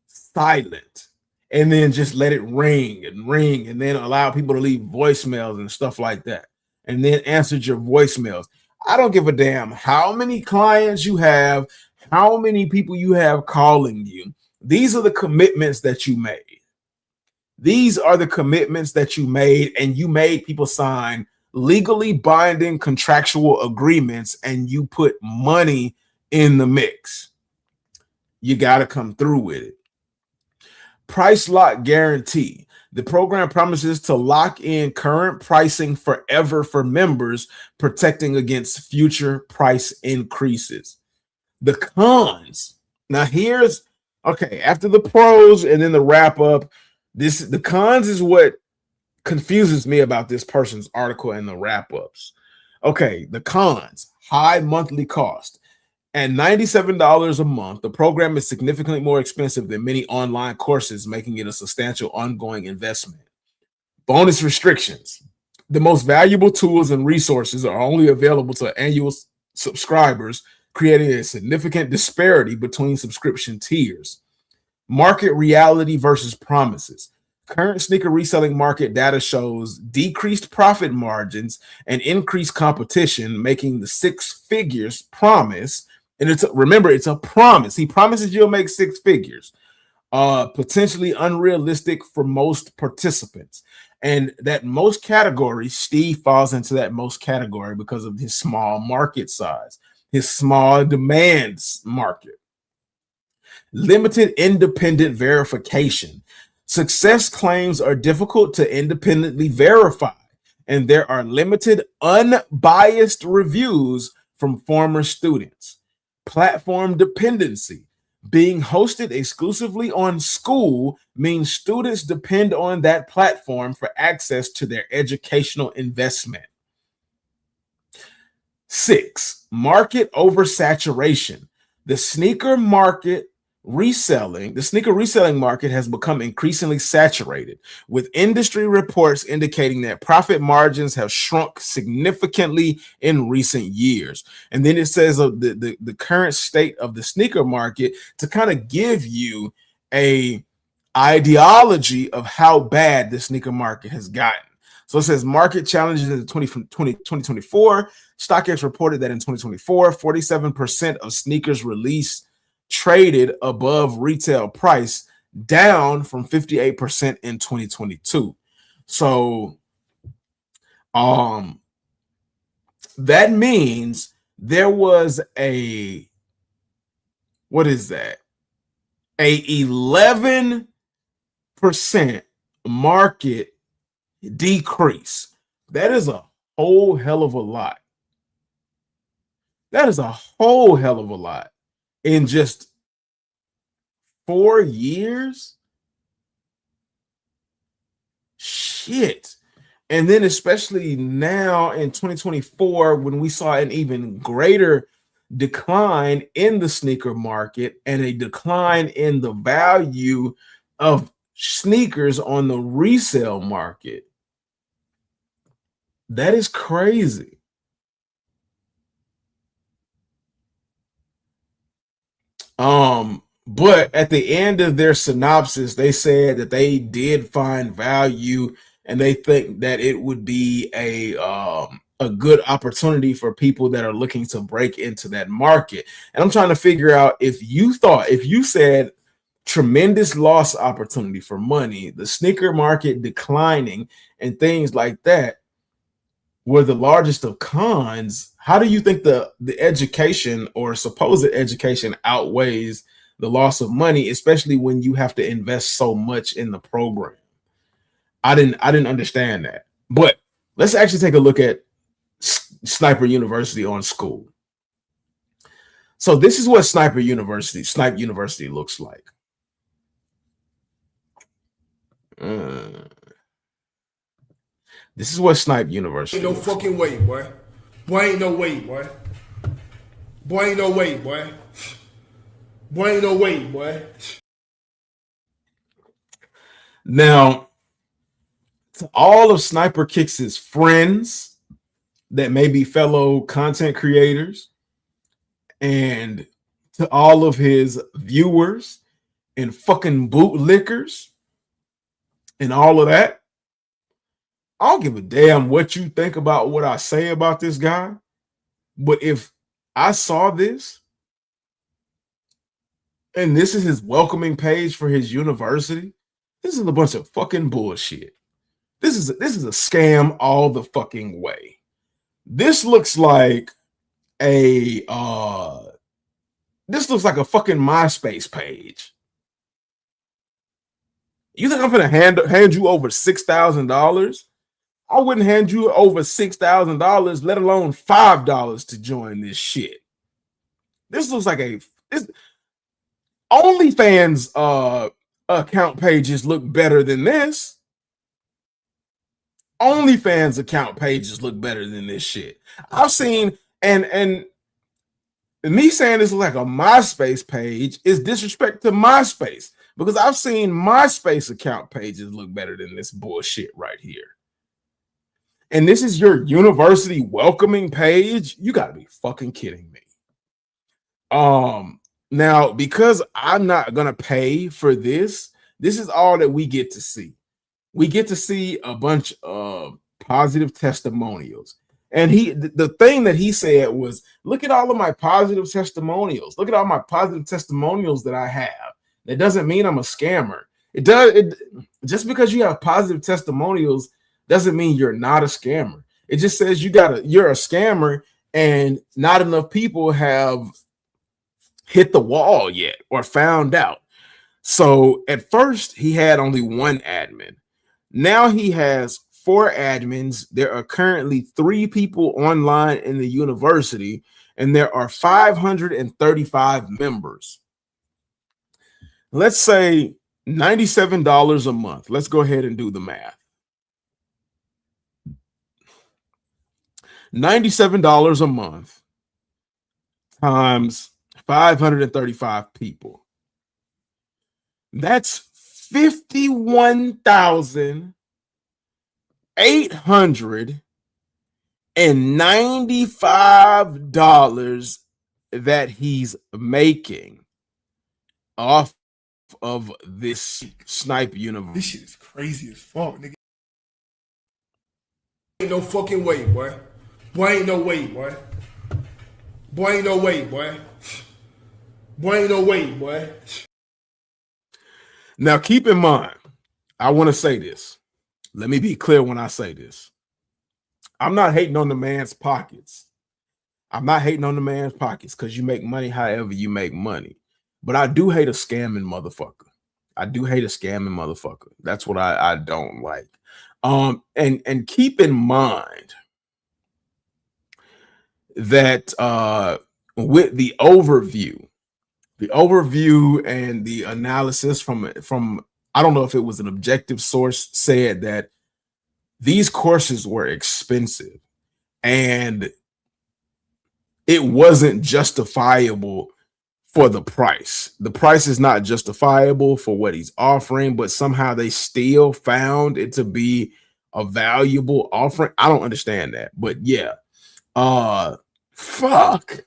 S1: silent and then just let it ring and then allow people to leave voicemails and stuff like that, and then answered your voicemails. I don't give a damn how many clients you have, how many people you have calling you. These are the commitments that you made. These are the commitments that you made, and you made people sign legally binding contractual agreements, and you put money in the mix. You got to come through with it. Price lock guarantee. The program promises to lock in current pricing forever for members, protecting against future price increases. The cons. Now here's, okay, after the pros and then the wrap up, the cons is what confuses me about this person's article and the wrap ups. Okay, the cons: high monthly cost. At $97 a month, the program is significantly more expensive than many online courses, making it a substantial ongoing investment. Bonus restrictions. The most valuable tools and resources are only available to annual subscribers, creating a significant disparity between subscription tiers. Market reality versus promises. Current sneaker reselling market data shows decreased profit margins and increased competition, making the six figures promise. And remember, it's a promise. He promises you'll make six figures. Potentially unrealistic for most participants. And that most category, Steve falls into that most category because of his small market size, his small demands market. Limited independent verification. Success claims are difficult to independently verify, and there are limited unbiased reviews from former students. Platform dependency. Being hosted exclusively on School means students depend on that platform for access to their educational investment. 6, market oversaturation. The sneaker reselling market has become increasingly saturated, with industry reports indicating that profit margins have shrunk significantly in recent years. And then it says the current state of the sneaker market to kind of give you a ideology of how bad the sneaker market has gotten. So it says market challenges in 2024. StockX reported that in 2024, 47% of sneakers released traded above retail price, down from 58% in 2022. So that means there was a 11% market decrease. That is a whole hell of a lot. That is a whole hell of a lot in just 4 years. Shit. And then especially now in 2024, when we saw an even greater decline in the sneaker market and a decline in the value of sneakers on the resale market. That is crazy. But at the end of their synopsis, they said that they did find value and they think that it would be a good opportunity for people that are looking to break into that market. And I'm trying to figure out if you said tremendous loss opportunity for money, the sneaker market declining and things like that were the largest of cons, how do you think the education or supposed education outweighs the loss of money, especially when you have to invest so much in the program? I didn't understand that. But let's actually take a look at Sniper University on School. So this is what Snipe University looks like. This is what Snipe University.
S4: Ain't no fucking way, boy. Boy, ain't no way, boy. Boy, ain't no way, boy. Boy, ain't no way, boy.
S1: Now, to all of Sniper Kicks' friends that may be fellow content creators, and to all of his viewers and fucking bootlickers and all of that, I don't give a damn what you think about what I say about this guy. But if I saw this and this is his welcoming page for his university, this is a bunch of fucking bullshit. This is a scam all the fucking way. This looks like a fucking MySpace page. You think I'm gonna hand you over $6,000? I wouldn't hand you over $6,000, let alone $5 to join this shit. This looks like OnlyFans account pages look better than this. OnlyFans account pages look better than this shit. I've seen and me saying this is like a MySpace page is disrespect to MySpace, because I've seen MySpace account pages look better than this bullshit right here. And this is your university welcoming page? You got to be fucking kidding me. Now, because I'm not going to pay for this is all that we get to see. We get to see a bunch of positive testimonials. And the thing that he said was, look at all of my positive testimonials. Look at all my positive testimonials that I have. That doesn't mean I'm a scammer. Just because you have positive testimonials doesn't mean you're not a scammer. It just says you're a scammer and not enough people have hit the wall yet or found out. So at first he had only one admin. Now he has 4 admins. There are currently 3 people online in the university, and there are 535 members. Let's say $97 a month. Let's go ahead and do the math. $97 a month times 535 people. That's $51,895 that he's making off of this Snipe Universe.
S4: This shit is crazy as fuck, nigga. Ain't no fucking way, boy. Boy, ain't no way, boy. Boy, ain't no way, boy. Boy, ain't no way, boy.
S1: Now, keep in mind, I want to say this. Let me be clear when I say this. I'm not hating on the man's pockets. I'm not hating on the man's pockets because you make money however you make money. But I do hate a scamming motherfucker. I do hate a scamming motherfucker. That's what I don't like. And keep in mind that with the overview and the analysis from I don't know if it was an objective source said that these courses were expensive and it wasn't justifiable for the price. The price is not justifiable for what he's offering, but somehow they still found it to be a valuable offering. I don't understand that, but yeah. Fuck.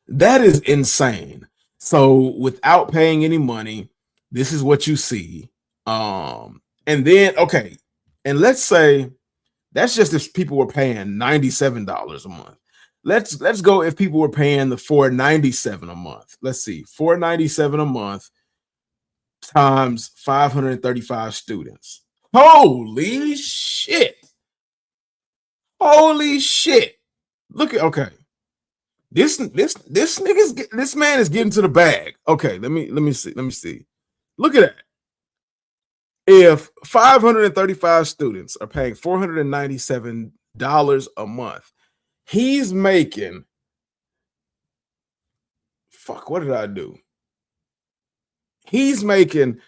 S1: That is insane. So without paying any money, this is what you see. And then okay, and let's say that's just if people were paying $97 a month. Let's go if people were paying the $497 a month. Let's see, $497 a month times 535 students. Holy shit. Holy shit. Look at okay. This man is getting to the bag. Okay, let me see. Look at that. If 535 students are paying $497 a month, he's making what did I do? He's making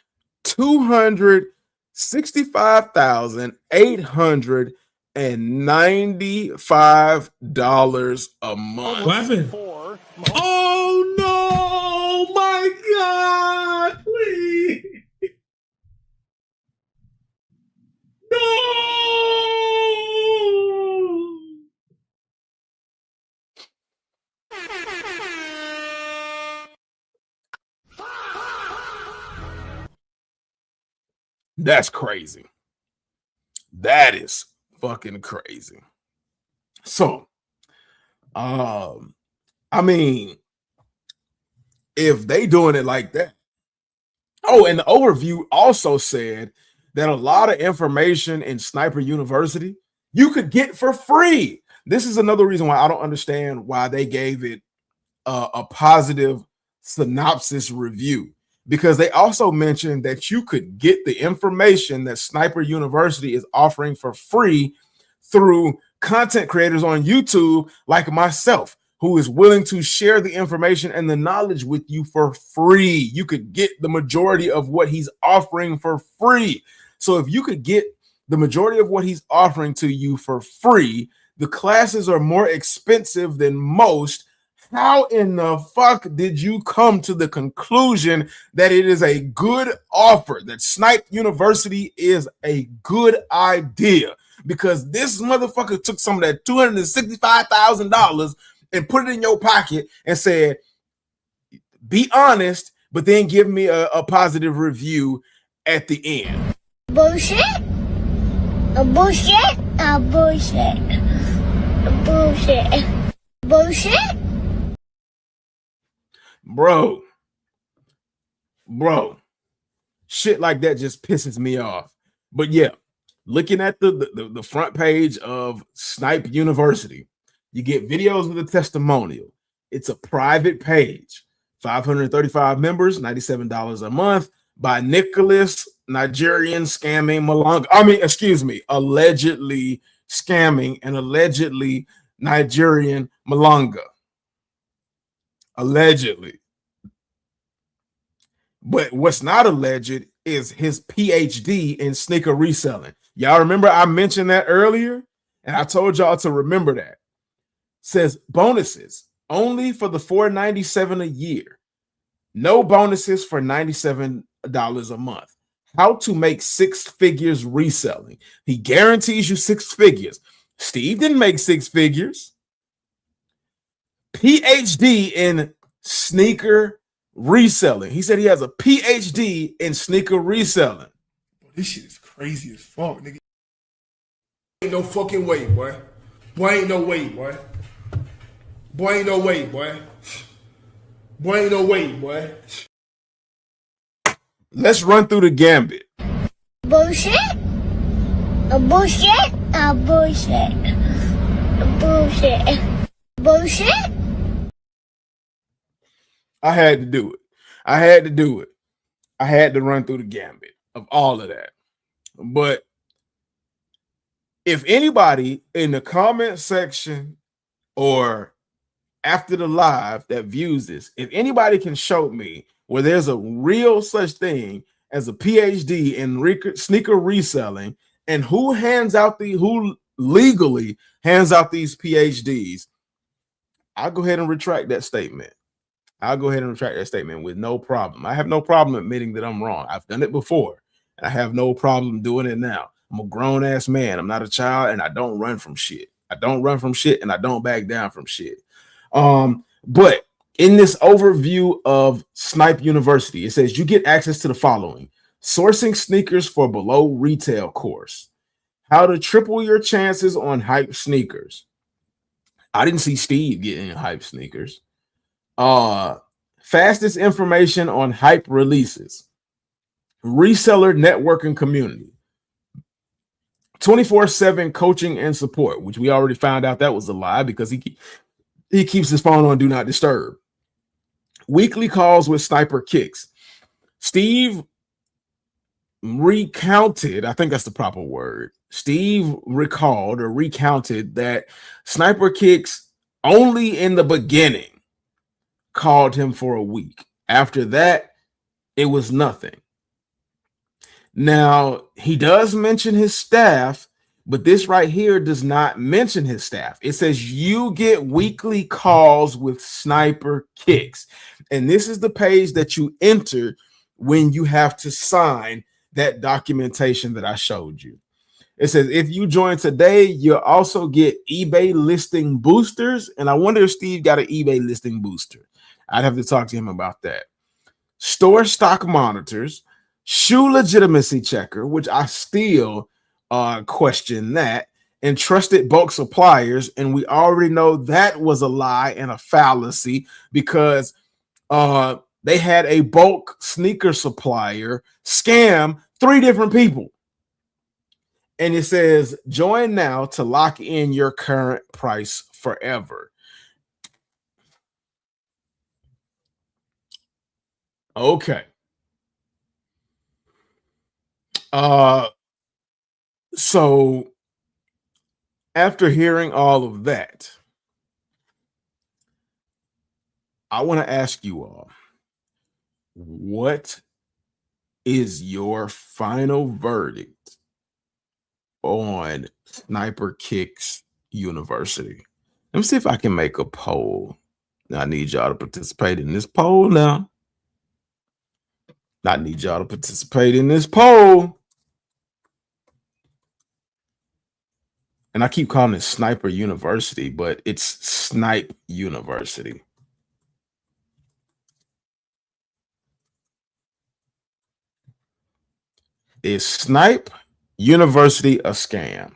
S1: $265,895 a month.
S4: What happened? Oh no, my God, please. No.
S1: That's crazy. That is fucking crazy. So, I mean, if they doing it like that. Oh, and the overview also said that a lot of information in Sniper University you could get for free. This is another reason why I don't understand why they gave it a positive synopsis review, because they also mentioned that you could get the information that Sniper University is offering for free through content creators on YouTube like myself, who is willing to share the information and the knowledge with you for free. You could get the majority of what he's offering for free. So if you could get the majority of what he's offering to you for free, the classes are more expensive than most. How in the fuck did you come to the conclusion that it is a good offer, that Snipe University is a good idea? Because this motherfucker took some of that $265,000 and put it in your pocket and said, be honest, but then give me a positive review at the end.
S3: Bullshit. Bullshit. Bullshit. Bullshit. Bullshit.
S1: Bro, shit like that just pisses me off. But yeah, looking at the front page of Snipe University, you get videos with a testimonial. It's a private page, 535 members, $97 a month, by Nicholas Nigerian Scamming Malonga. Allegedly scamming and allegedly Nigerian Malonga. Allegedly. But what's not alleged is his PhD in sneaker reselling. Y'all remember I mentioned that earlier, and I told y'all to remember that. Says bonuses only for the $497 a year. No bonuses for $97 a month. How to make 6 figures reselling. He guarantees you 6 figures. Steve didn't make 6 figures. PhD in sneaker reselling. He said he has a PhD in sneaker reselling.
S4: This shit is crazy as fuck, nigga. Ain't no fucking way, boy. Boy, ain't no way, boy. Boy, ain't no way, boy. Boy, ain't no way, boy.
S1: Let's run through the gambit.
S3: Bullshit. A bullshit. A bullshit. A bullshit. Bullshit.
S1: I had to do it. I had to do it. I had to run through the gambit of all of that. But if anybody in the comment section or after the live that views this, if anybody can show me where there's a real such thing as a PhD in sneaker reselling and who legally hands out these PhDs, I'll go ahead and retract that statement. I'll go ahead and retract that statement with no problem. I have no problem admitting that I'm wrong. I've done it before, and I have no problem doing it now. I'm a grown-ass man. I'm not a child, and I don't run from shit. I don't run from shit, and I don't back down from shit. But in this overview of Snipe University, it says you get access to the following: sourcing sneakers for below retail course, how to triple your chances on hype sneakers. I didn't see Steve getting hype sneakers. Fastest information on hype releases, reseller networking community, 24/7 coaching and support, which we already found out that was a lie because he keeps his phone on do not disturb. Weekly calls with Sniper Kicks. Steve recounted, I think that's the proper word. Steve recalled or recounted that Sniper Kicks only in the beginning called him for a week. After that, it was nothing. Now, he does mention his staff, but this right here does not mention his staff. It says you get weekly calls with Sniper Kicks. And this is the page that you enter when you have to sign that documentation that I showed you. It says if you join today, you'll also get eBay listing boosters. And I wonder if Steve got an eBay listing booster. I'd have to talk to him about that. Store stock monitors, shoe legitimacy checker, which I still question that, and trusted bulk suppliers. And we already know that was a lie and a fallacy because they had a bulk sneaker supplier scam 3 different people. And it says join now to lock in your current price forever. Okay. So after hearing all of that, I want to ask you all, what is your final verdict on Sniper Kicks University? Let me see if I can make a poll. Now, I need y'all to participate in this poll now. I need y'all to participate in this poll. And I keep calling it Sniper University, but it's Snipe University. Is Snipe University a scam?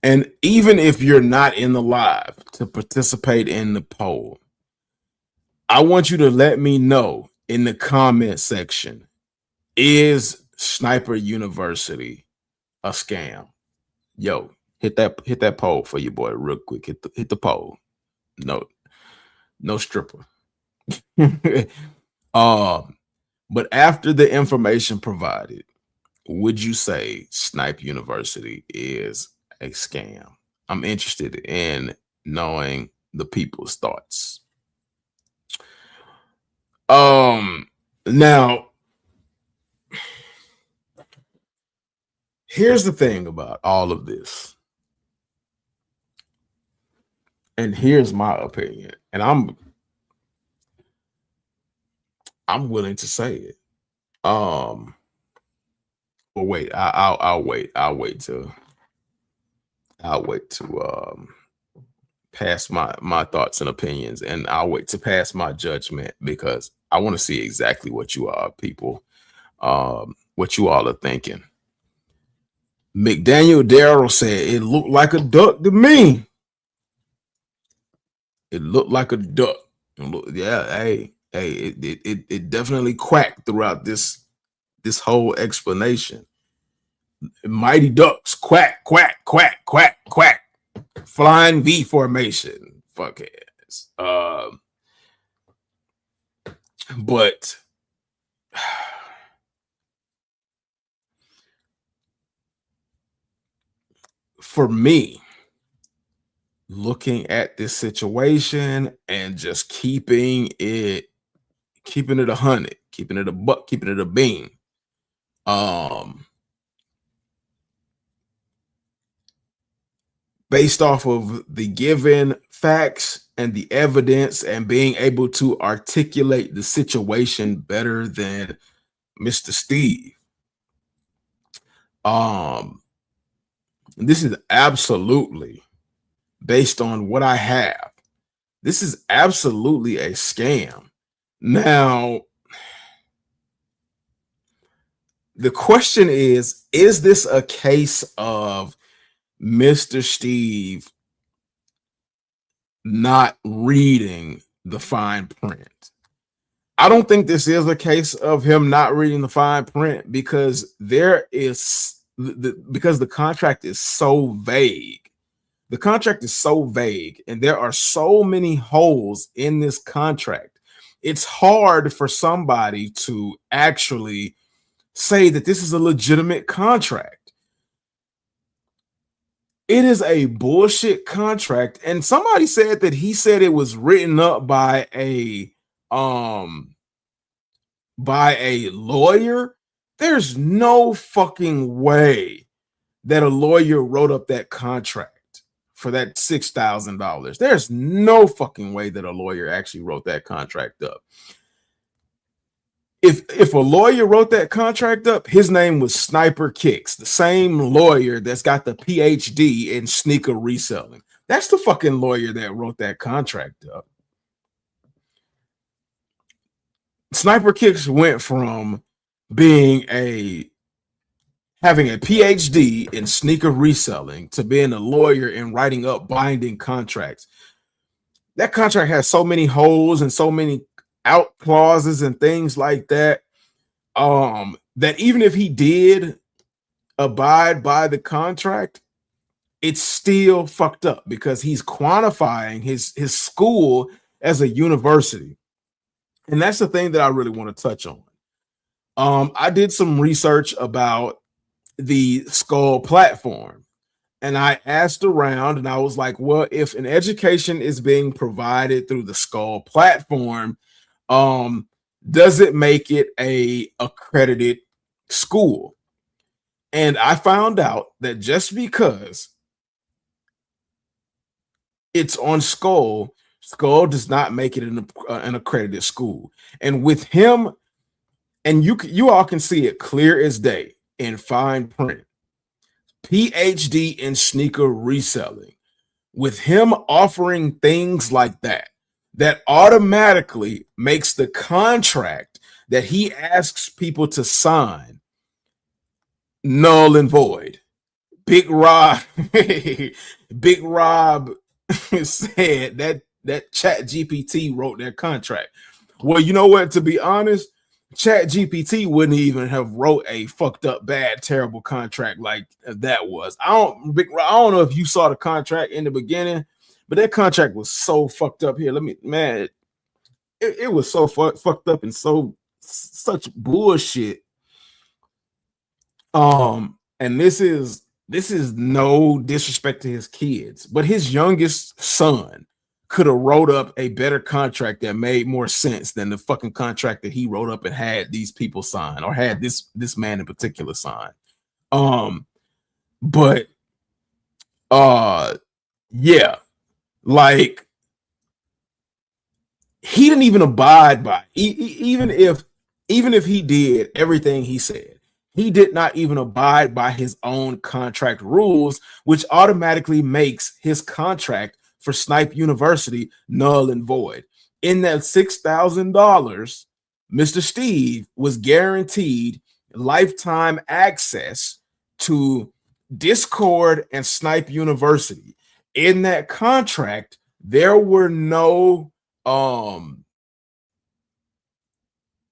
S1: And even if you're not in the live to participate in the poll, I want you to let me know in the comment section, is Sniper University a scam? Yo, hit that poll for you, boy, real quick. Hit the poll. No stripper. But after the information provided, would you say Snipe University is a scam? I'm interested in knowing the people's thoughts. Now, here's the thing about all of this. And here's my opinion. And I'm willing to say it. Well, wait, I'll wait. I'll wait to pass my thoughts and opinions, and I'll wait to pass my judgment because I want to see exactly what you are, people, what you all are thinking. McDaniel Darrell said it looked like a duck to me. It looked like a duck. Yeah, it definitely quacked throughout this whole explanation. Mighty Ducks, quack, quack, quack, quack, quack. Flying V formation, fuckheads. But for me, looking at this situation and just keeping it 100, keeping it a buck, keeping it a bean. Based off of the given facts and the evidence and being able to articulate the situation better than Mr. Steve. This is absolutely based on what I have. This is absolutely a scam. Now, the question is this a case of Mr. Steve not reading the fine print? I don't think this is a case of him not reading the fine print because because the contract is so vague. The contract is so vague and there are so many holes in this contract. It's hard for somebody to actually say that this is a legitimate contract. It is a bullshit contract. And somebody said that he said it was written up by a lawyer. There's no fucking way that a lawyer wrote up that contract for that $6,000. There's no fucking way that a lawyer actually wrote that contract up. If a lawyer wrote that contract up, his name was Sniper Kicks, the same lawyer that's got the PhD in sneaker reselling. That's the fucking lawyer that wrote that contract up. Sniper Kicks went from having a PhD in sneaker reselling to being a lawyer and writing up binding contracts. That contract has so many holes and so many out clauses and things like that, that even if he did abide by the contract, it's still fucked up because he's quantifying his school as a university. And that's the thing that I really want to touch on. I did some research about the Skull platform, and I asked around and I was like, well, if an education is being provided through the Skull platform, does it make it a accredited school? And I found out that just because it's on Skull does not make it an accredited school. And with him, and you all can see it clear as day in fine print, PhD in sneaker reselling, with him offering things like that automatically makes the contract that he asks people to sign null and void. Big Rob said that ChatGPT wrote their contract. Well, you know what? To be honest, ChatGPT wouldn't even have wrote a fucked up, bad, terrible contract like that was. I don't know if you saw the contract in the beginning, but that contract was so fucked up here. It was so fucked up and so such bullshit. And this is no disrespect to his kids, but his youngest son could have wrote up a better contract that made more sense than the fucking contract that he wrote up and had these people sign, or had this man in particular sign. But yeah, like he didn't even abide by even if he did everything he said, he did not even abide by his own contract rules, which automatically makes his contract for Snipe University null and void. In that $6,000, Mr. Steve was guaranteed lifetime access to Discord and Snipe University. In that contract, there were no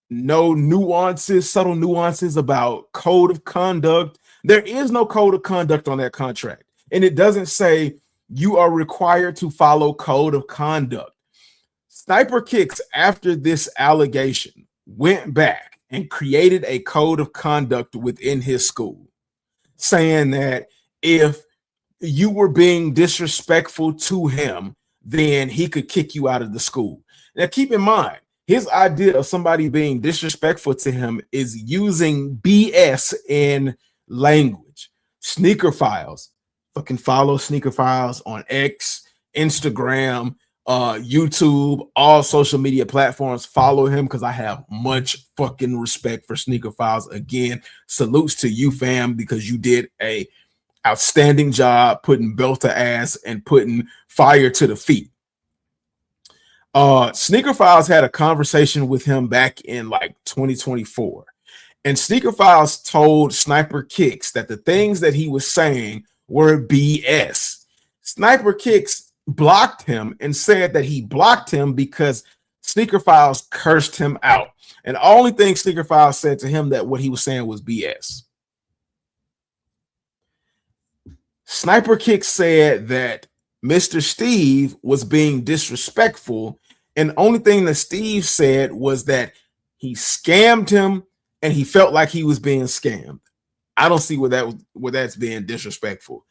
S1: nuances, subtle nuances about code of conduct. There is no code of conduct on that contract, and it doesn't say you are required to follow code of conduct. Sniper Kicks, after this allegation, went back and created a code of conduct within his school, saying that if you were being disrespectful to him, then he could kick you out of the school. Now, keep in mind, his idea of somebody being disrespectful to him is using BS in language. Sneaker Files, fucking follow Sneaker Files on X, Instagram, YouTube, all social media platforms. Follow him because I have much fucking respect for Sneaker Files. Again, salutes to you, fam, because you did a outstanding job putting belt to ass and putting fire to the feet. Sneaker Files had a conversation with him back in like 2024, and Sneaker Files told Sniper Kicks that the things that he was saying were BS. Sniper Kicks blocked him and said that he blocked him because Sneaker Files cursed him out, and the only thing Sneaker Files said to him that what he was saying was BS. Sniper Kicks said that Mr. Steve was being disrespectful, and the only thing that Steve said was that he scammed him and he felt like he was being scammed. I don't see where that's being disrespectful.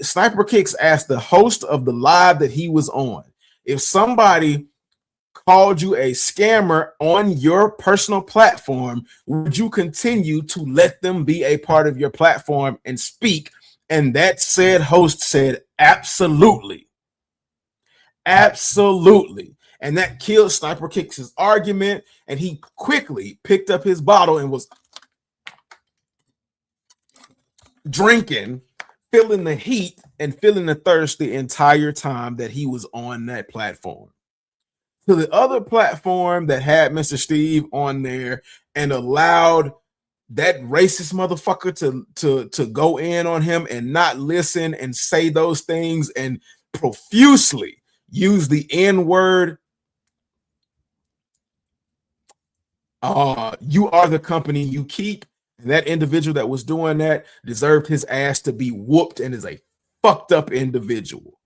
S1: Sniper Kicks asked the host of the live that he was on, if somebody called you a scammer on your personal platform, would you continue to let them be a part of your platform and speak? And that said host said, absolutely. Absolutely. And that killed Sniper Kicks' argument, and he quickly picked up his bottle and was drinking, feeling the heat and feeling the thirst the entire time that he was on that platform. To the other platform that had Mr. Steve on there and allowed that racist motherfucker to go in on him and not listen and say those things and profusely use the N-word. You are the company you keep. And that individual that was doing that deserved his ass to be whooped and is a fucked up individual.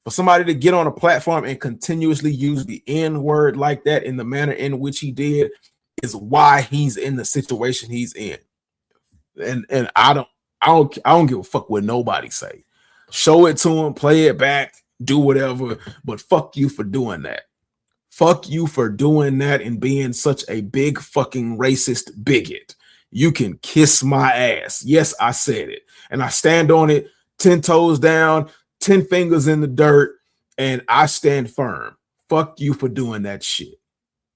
S1: For somebody to get on a platform and continuously use the N-word like that in the manner in which he did is why he's in the situation he's in. And I don't give a fuck what nobody say. Show it to him, play it back, do whatever, but fuck you for doing that. Fuck you for doing that and being such a big fucking racist bigot. You can kiss my ass. Yes, I said it. And I stand on it 10 toes down, 10 fingers in the dirt, and I stand firm. Fuck you for doing that shit.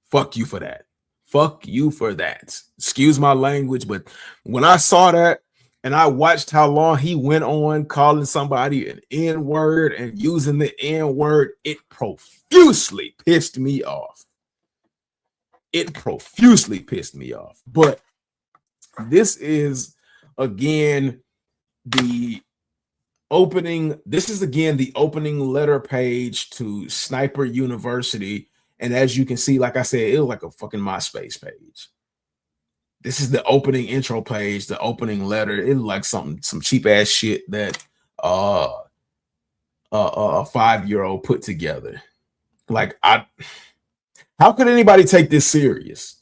S1: Fuck you for that. Fuck you for that. Excuse my language, but when I saw that and I watched how long he went on calling somebody an N-word and using the N-word, it profusely pissed me off. It profusely pissed me off. But this is again the opening letter page to Sniper University. And as you can see, like I said, it was like a fucking MySpace page. This is the opening intro page, the opening letter. It looked like some cheap ass shit that a 5-year-old put together. Like, how could anybody take this serious?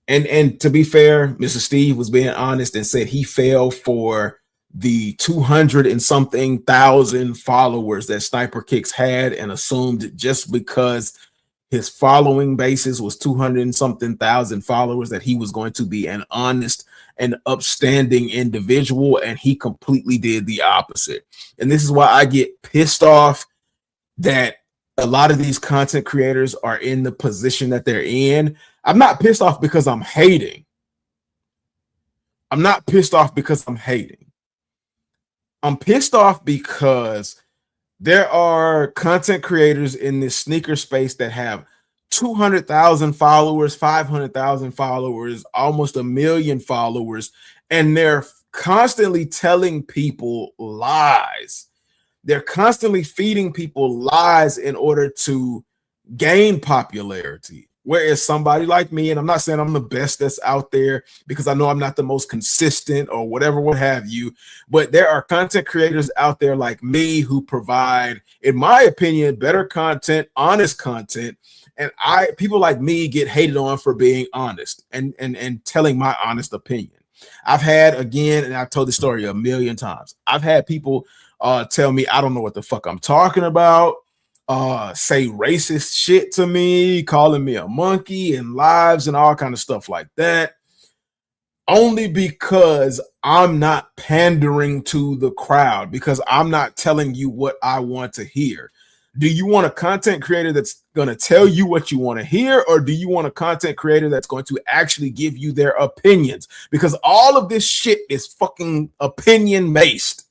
S1: And to be fair, Mr. Steve was being honest and said he fell for the 200 and something thousand followers that Sniper Kicks had, and assumed just because his following basis was 200 and something thousand followers that he was going to be an honest and upstanding individual, and he completely did the opposite. And this is why I get pissed off that a lot of these content creators are in the position that they're in. I'm not pissed off because I'm hating. I'm not pissed off because I'm hating. I'm pissed off because there are content creators in this sneaker space that have 200,000 followers, 500,000 followers, almost 1 million followers, and they're constantly telling people lies. They're constantly feeding people lies in order to gain popularity. Whereas somebody like me, and I'm not saying I'm the best that's out there, because I know I'm not the most consistent or whatever, what have you, but there are content creators out there like me who provide, in my opinion, better content, honest content. And people like me get hated on for being honest and telling my honest opinion. I've had, again, and I've told the story 1 million times, I've had people tell me I don't know what the fuck I'm talking about, say racist shit to me, calling me a monkey in lives and all kind of stuff like that, only because I'm not pandering to the crowd, because I'm not telling you what I want to hear. Do you want a content creator that's going to tell you what you want to hear, or do you want a content creator that's going to actually give you their opinions? Because all of this shit is fucking opinion based.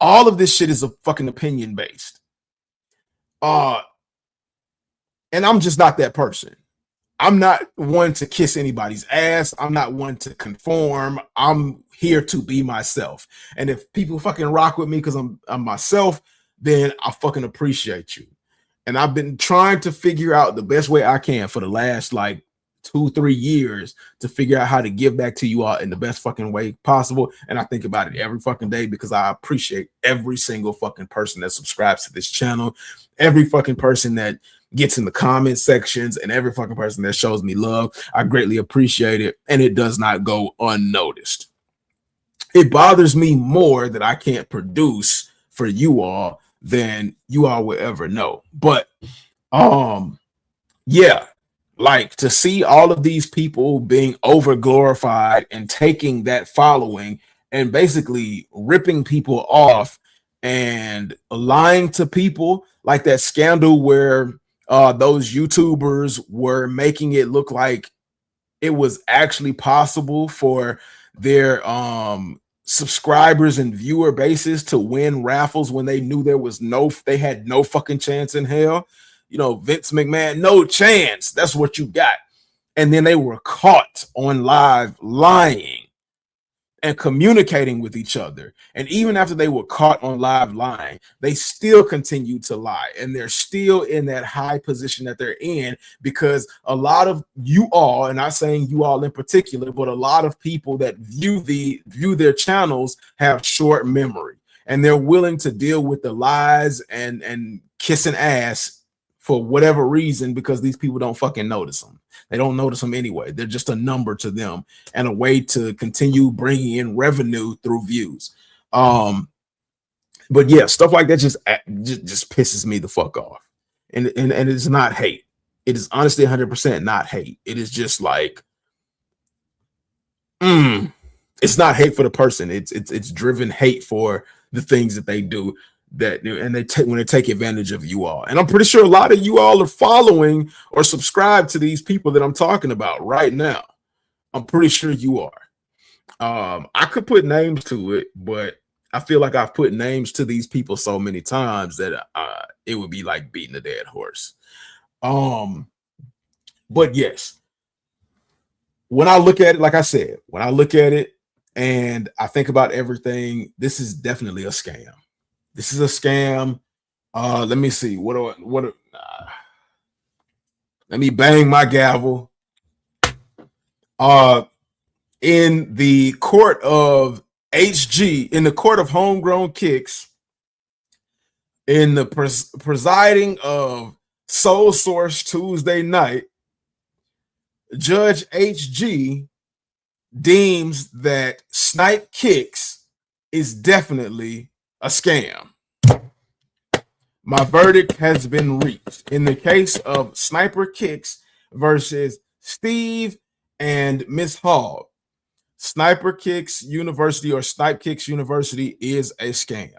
S1: All of this shit is a fucking opinion based. And I'm just not that person. I'm not one to kiss anybody's ass. I'm not one to conform. I'm here to be myself. And if people fucking rock with me because I'm myself, then I fucking appreciate you. And I've been trying to figure out the best way I can for the last like 2-3 years to figure out how to give back to you all in the best fucking way possible. And I think about it every fucking day because I appreciate every single fucking person that subscribes to this channel, every fucking person that gets in the comment sections, and every fucking person that shows me love. I greatly appreciate it, and it does not go unnoticed. It bothers me more that I can't produce for you all than you all will ever know. But yeah, like to see all of these people being over glorified and taking that following and basically ripping people off and lying to people, like that scandal where those YouTubers were making it look like it was actually possible for their subscribers and viewer bases to win raffles when they knew they had no fucking chance in hell. You know, Vince McMahon, no chance. That's what you got. And then they were caught on live lying and communicating with each other. And even after they were caught on live lying, they still continue to lie. And they're still in that high position that they're in because a lot of you all, and not saying you all in particular, but a lot of people that view their channels have short memory, and they're willing to deal with the lies and kissing ass for whatever reason, because these people don't fucking notice them. They don't notice them anyway. They're just a number to them and a way to continue bringing in revenue through views. But yeah, stuff like that just pisses me the fuck off. And it's not hate. It is honestly 100% not hate. It is just like, it's not hate for the person. It's driven hate for the things that they do. And when they take advantage of you all. And I'm pretty sure a lot of you all are following or subscribed to these people that I'm talking about right now. I'm pretty sure you are. I could put names to it, but I feel like I've put names to these people so many times that it would be like beating a dead horse. But yes, when I look at it, like I said, when I look at it and I think about everything, this is definitely a scam. This is a scam. Let me see. Let me bang my gavel. In the court of HG, in the court of homegrown kicks, in the presiding of Soul Source Tuesday night, Judge HG deems that Snipe Kicks is definitely a scam. My verdict has been reached in the case of Sniper Kicks versus Steve and Miss Hall. Sniper Kicks University or Snipe Kicks University is a scam.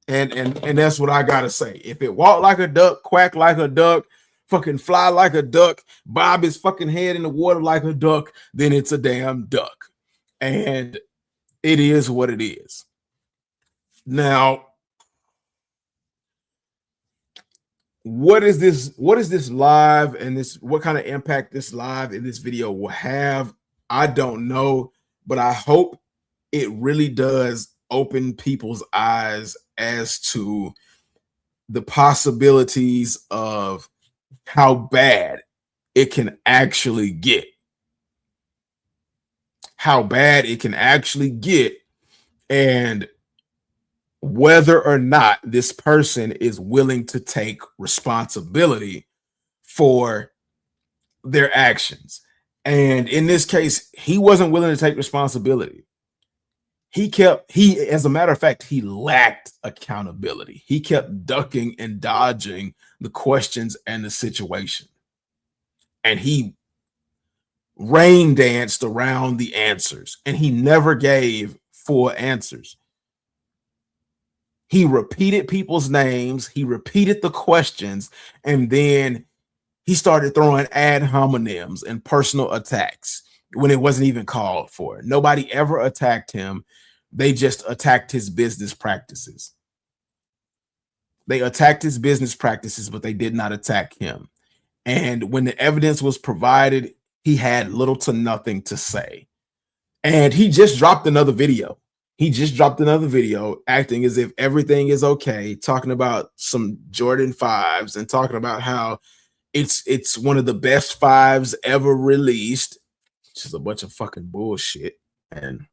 S1: And that's what I gotta say. If it walk like a duck, quack like a duck, fucking fly like a duck, bob his fucking head in the water like a duck, then it's a damn duck. And it is what it is. Now, what is this live and what kind of impact this live in this video will have? I don't know, but I hope it really does open people's eyes as to the possibilities of how bad it can actually get. How bad it can actually get, and whether or not this person is willing to take responsibility for their actions. And in this case, he wasn't willing to take responsibility. As a matter of fact, he lacked accountability. He kept ducking and dodging the questions and the situation. And he rain danced around the answers, and he never gave full answers. He repeated people's names, he repeated the questions, and then he started throwing ad hominems and personal attacks when it wasn't even called for. Nobody ever attacked him. They just attacked his business practices. They attacked his business practices, but they did not attack him. And when the evidence was provided, he had little to nothing to say. And he just dropped another video. Acting as if everything is okay, talking about some Jordan 5s and talking about how it's one of the best 5s ever released, which is a bunch of fucking bullshit and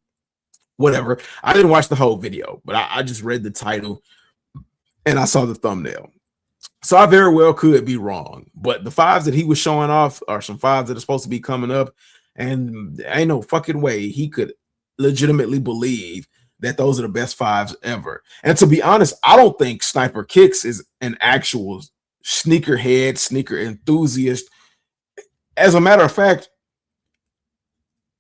S1: whatever. I didn't watch the whole video, but I just read the title and I saw the thumbnail. So I very well could be wrong, but the 5s that he was showing off are some 5s that are supposed to be coming up, and ain't no fucking way he could legitimately believe that those are the best 5s ever. And to be honest, I don't think Sniper Kicks is an actual sneakerhead, sneaker enthusiast. As a matter of fact,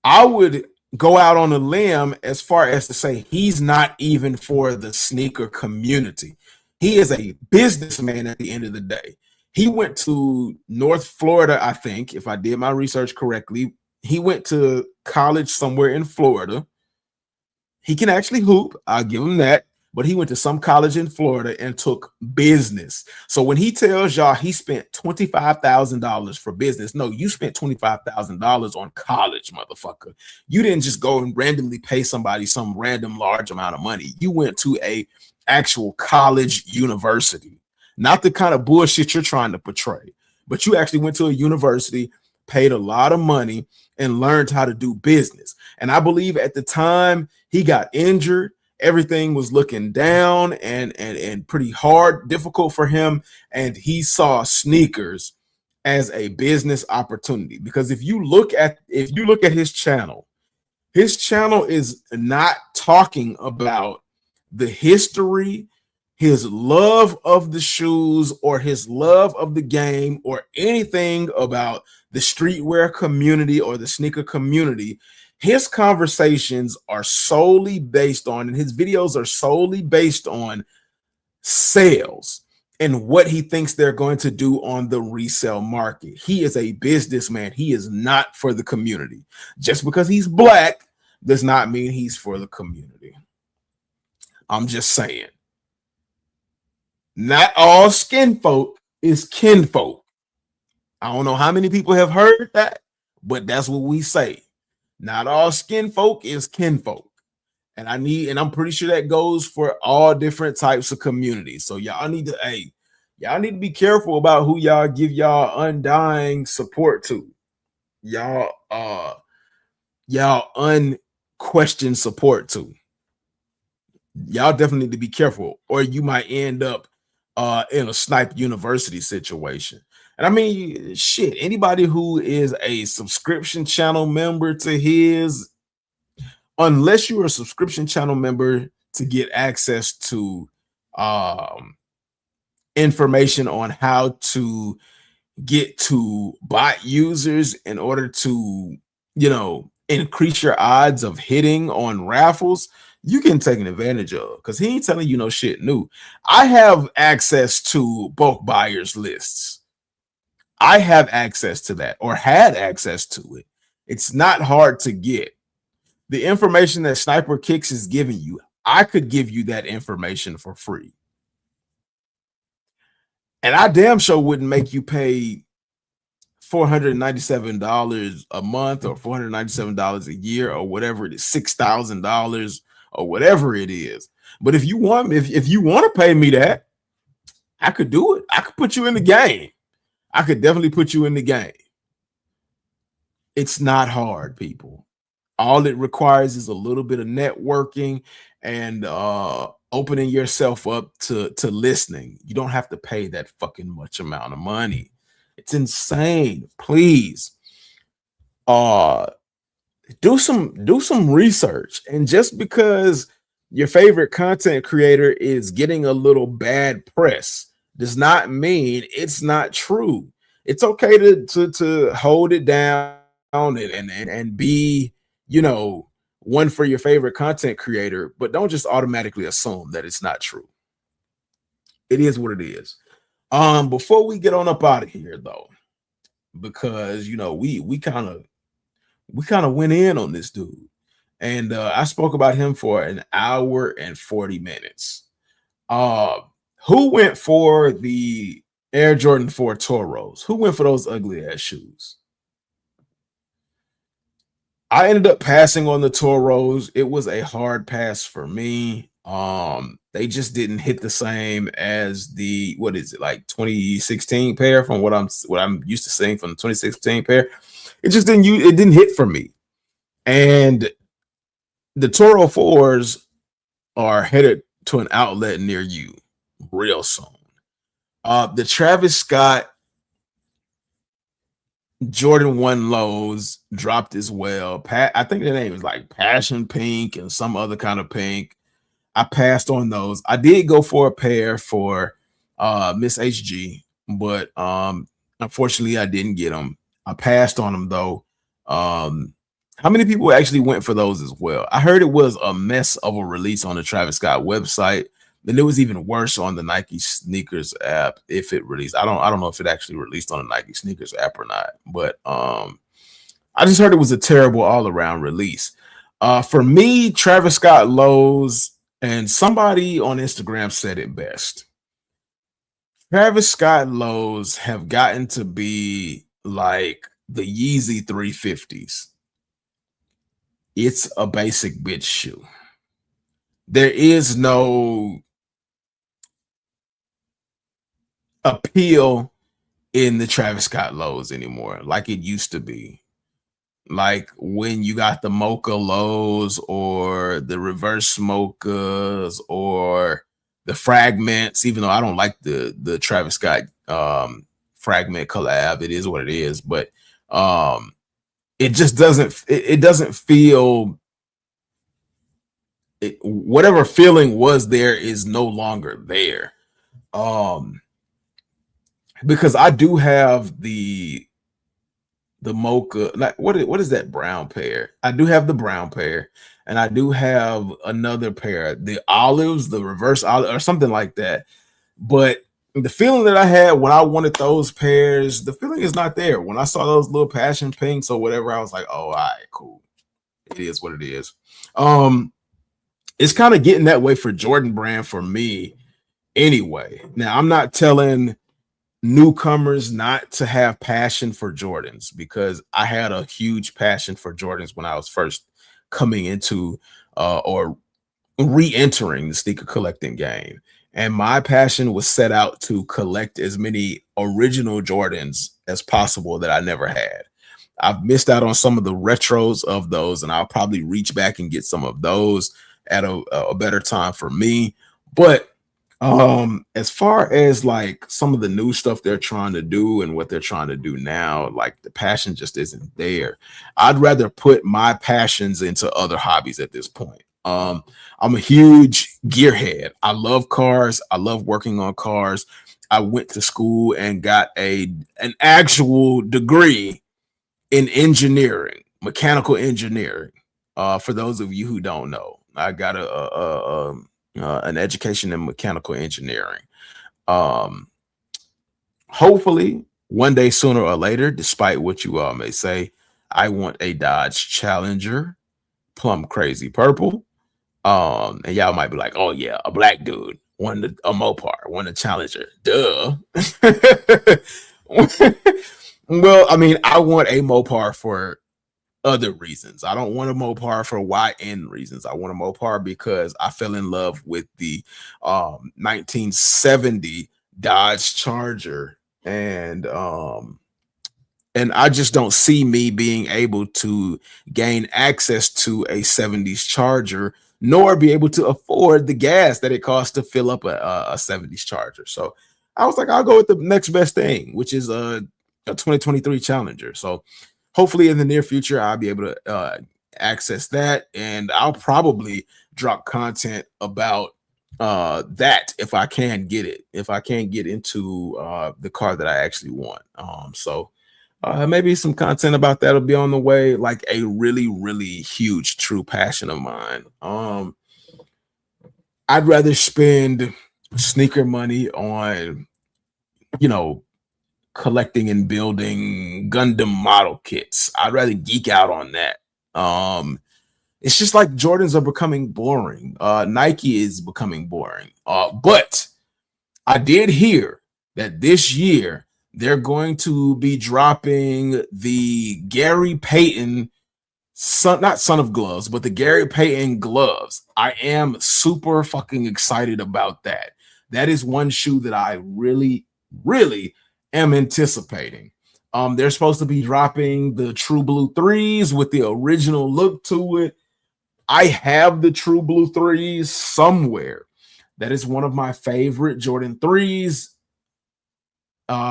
S1: I would go out on a limb as far as to say he's not even for the sneaker community. He is a businessman at the end of the day. He went to North Florida, I think, if I did my research correctly. He went to college somewhere in Florida. He can actually hoop, I'll give him that, but he went to some college in Florida and took business. So when he tells y'all he spent $25,000 for business, no, you spent $25,000 on college, motherfucker. You didn't just go and randomly pay somebody some random large amount of money. You went to a actual college university, not the kind of bullshit you're trying to portray, but you actually went to a university, paid a lot of money, and learned how to do business. And I believe at the time he got injured, everything was looking down and pretty hard, difficult for him. And he saw sneakers as a business opportunity. Because if you look at his channel is not talking about the history, his love of the shoes, or his love of the game, or anything about the streetwear community or the sneaker community. His conversations are solely based on, and his videos are solely based on sales and what he thinks they're going to do on the resale market. He is a businessman. He is not for the community. Just because he's black does not mean he's for the community. I'm just saying. Not all skin folk is kinfolk. I don't know how many people have heard that, but that's what we say. Not all skin folk is kinfolk. And I'm pretty sure that goes for all different types of communities. So y'all need to be careful about who y'all give y'all undying support to. Y'all unquestioned support to. Y'all definitely need to be careful, or you might end up in a Snipe University situation. And I mean, shit, anybody who is a subscription channel member to his, unless you're a subscription channel member to get access to information on how to get to bot users in order to, you know, increase your odds of hitting on raffles, you can take an advantage of, because he ain't telling you no shit new. I have access to bulk buyers lists. I have access to that, or had access to it. It's not hard to get. The information that Sniper Kicks is giving you, I could give you that information for free. And I damn sure wouldn't make you pay $497 a month or $497 a year or whatever it is, $6,000 or whatever it is. But if you want, if you want to pay me that, I could do it. I could put you in the game. I could definitely put you in the game. It's not hard, people. All it requires is a little bit of networking and opening yourself up to listening. You don't have to pay that fucking much amount of money. It's insane. Please do some research. And just because your favorite content creator is getting a little bad press does not mean it's not true. It's okay to hold it down and be, you know, one for your favorite content creator, but don't just automatically assume that it's not true. It is what it is. Before we get on up out of here, though, because you know we kind of went in on this dude, and I spoke about him for an hour and 40 minutes. Who went for the Air Jordan 4 Toros? Who went for those ugly ass shoes? I ended up passing on the Toros. It was a hard pass for me. They just didn't hit the same as the, what is it, like 2016 pair from what I'm used to seeing from the 2016 pair. It just didn't hit for me. And the Toro 4s are headed to an outlet near you real soon. The Travis Scott Jordan 1 lows dropped as well. I think the name is like Passion Pink and some other kind of pink. I passed on those. I did go for a pair for Miss HG, but unfortunately I didn't get them. I passed on them though. How many people actually went for those as well? I heard it was a mess of a release on the Travis Scott website. And it was even worse on the Nike sneakers app if it released. I don't know if it actually released on the Nike sneakers app or not, but I just heard it was a terrible all-around release. For me, Travis Scott lows, and somebody on Instagram said it best. Travis Scott lows have gotten to be like the Yeezy 350s. It's a basic bitch shoe. There is no appeal in the Travis Scott lows anymore like it used to be. Like when you got the mocha lows or the reverse mochas or the fragments, even though I don't like the Travis Scott fragment collab, it is what it is, but it just doesn't feel it, whatever feeling was there is no longer there. Because I do have the mocha, like what is that brown pair? I do have the brown pair, and I do have another pair, the olives, the reverse olive or something like that. But the feeling that I had when I wanted those pairs, the feeling is not there. When I saw those little passion pinks or whatever, I was like, oh, all right, cool. It is what it is. It's kind of getting that way for Jordan Brand for me anyway. Now, I'm not telling newcomers not to have passion for Jordans, because I had a huge passion for Jordans when I was first coming into or re-entering the sneaker collecting game. And my passion was set out to collect as many original Jordans as possible that I never had. I've missed out on some of the retros of those, and I'll probably reach back and get some of those at a better time for me. But As far as like some of the new stuff they're trying to do and what they're trying to do now, like the passion just isn't there. I'd rather put my passions into other hobbies at this point. I'm a huge gearhead. I love cars. I love working on cars. I went to school and got an actual degree in engineering, mechanical engineering. For those of you who don't know, I got an education in mechanical engineering. Hopefully, one day sooner or later, despite what you all may say, I want a Dodge Challenger, plum crazy purple. And y'all might be like, "Oh yeah, a black dude wanted a Mopar, wanted a Challenger." Duh. Well, I mean, I want a Mopar for other reasons. I don't want a Mopar for YN reasons. I want a Mopar because I fell in love with the 1970 Dodge Charger, and I just don't see me being able to gain access to a 70s Charger, nor be able to afford the gas that it costs to fill up a 70s Charger. So I was like, I'll go with the next best thing, which is a 2023 Challenger. So hopefully in the near future, I'll be able to access that, and I'll probably drop content about that if I can get it, if I can't get into the car that I actually want. So maybe some content about that will be on the way, like a really, really huge, true passion of mine. I'd rather spend sneaker money on, collecting and building Gundam model kits. I'd rather geek out on that. It's just like Jordans are becoming boring. Nike is becoming boring. But I did hear that this year they're going to be dropping the Gary Payton not son of gloves, but the Gary Payton gloves. I am super fucking excited about that. That is one shoe that I really, really am anticipating. They're supposed to be dropping the True Blue 3s with the original look to it. I have the True Blue 3s somewhere. That is one of my favorite Jordan 3s.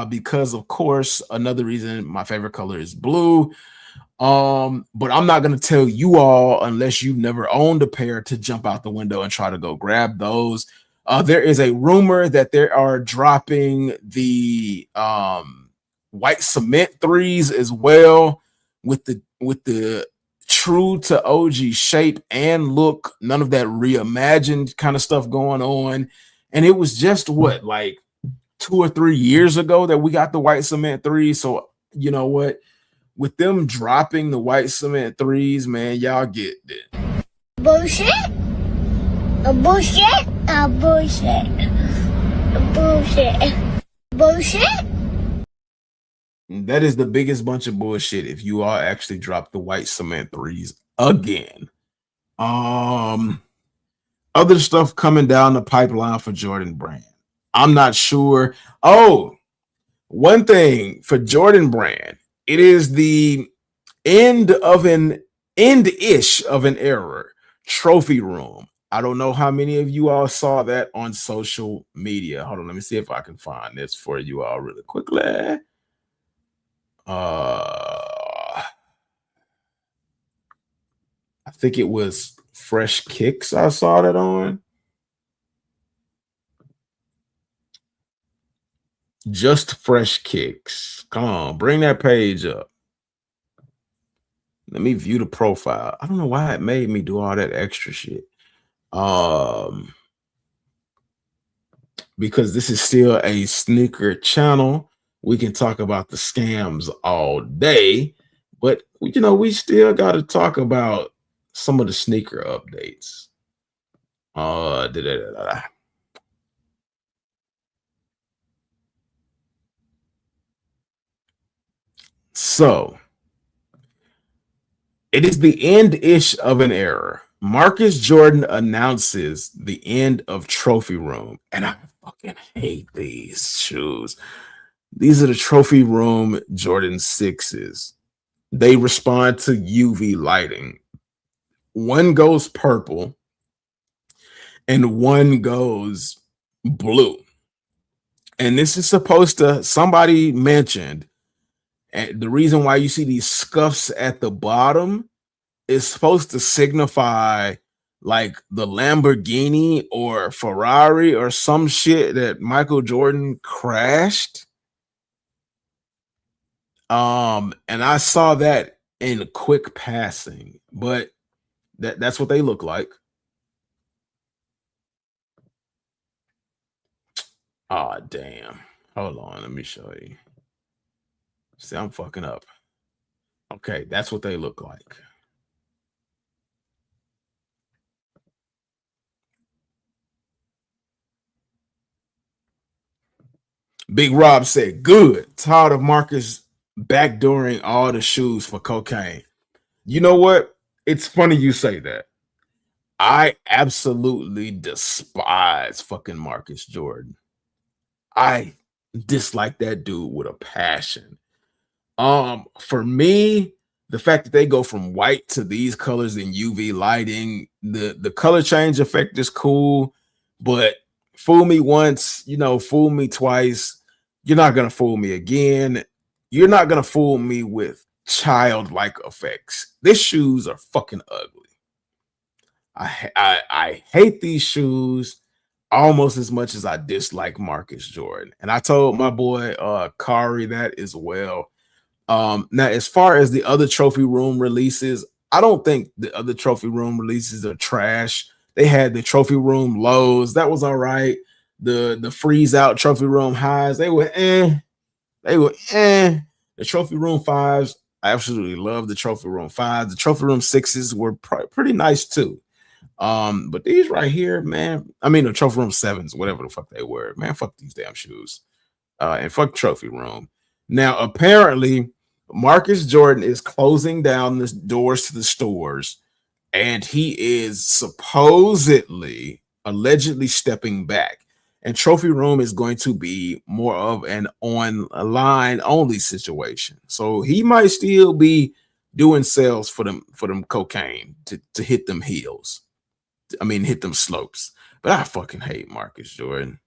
S1: Because of course, another reason my favorite color is blue. But I'm not going to tell you all, unless you've never owned a pair, to jump out the window and try to go grab those. There is a rumor that they are dropping the white cement 3s as well, with the true to OG shape and look, none of that reimagined kind of stuff going on. And it was just like 2 or 3 years ago that we got the white cement 3s. So you know what? With them dropping the white cement 3s, man, y'all get it.
S3: Bullshit. A bullshit. A bullshit. A bullshit. Bullshit.
S1: That is the biggest bunch of bullshit if you all actually drop the white cement 3s again. Other stuff coming down the pipeline for Jordan Brand. I'm not sure. Oh, one thing for Jordan Brand. It is the end-ish of an era. Trophy Room. I don't know how many of you all saw that on social media. Hold on, let me see if I can find this for you all really quickly. I think it was Fresh Kicks I saw that on. Just Fresh Kicks. Come on, bring that page up. Let me view the profile. I don't know why it made me do all that extra shit. Because this is still a sneaker channel. We can talk about the scams all day, but we still got to talk about some of the sneaker updates. So it is the end-ish of an era. Marcus Jordan announces the end of Trophy Room, and I fucking hate these shoes. These are the Trophy Room Jordan 6s. They respond to UV lighting. One goes purple and one goes blue. And this is supposed to, somebody mentioned, and the reason why you see these scuffs at the bottom is supposed to signify like the Lamborghini or Ferrari or some shit that Michael Jordan crashed. And I saw that in quick passing, but that's what they look like. Oh, damn. Hold on, let me show you. See, I'm fucking up. Okay, that's what they look like. Big Rob said, good. Tired of Marcus backdooring all the shoes for cocaine. You know what? It's funny you say that. I absolutely despise fucking Marcus Jordan. I dislike that dude with a passion. For me, the fact that they go from white to these colors in UV lighting, the color change effect is cool, but fool me once, fool me twice. You're not gonna fool me again. You're not gonna fool me with childlike effects. These shoes are fucking ugly. I hate these shoes almost as much as I dislike Marcus Jordan. And I told my boy Kari that as well. Now, as far as the other trophy room releases, I don't think the other trophy room releases are trash. They had the trophy room lows, that was all right. The freeze out trophy room highs, they were The trophy room fives, I absolutely love the trophy room fives. The trophy room sixes were pretty nice too. But these right here, man, I mean the trophy room sevens, whatever the fuck they were, man, fuck these damn shoes. And fuck trophy room. Now, apparently, Marcus Jordan is closing down the doors to the stores, and he is supposedly, allegedly stepping back. And trophy room is going to be more of an online only situation. So he might still be doing sales for them cocaine to hit them heels. I mean, hit them slopes. But I fucking hate Marcus Jordan.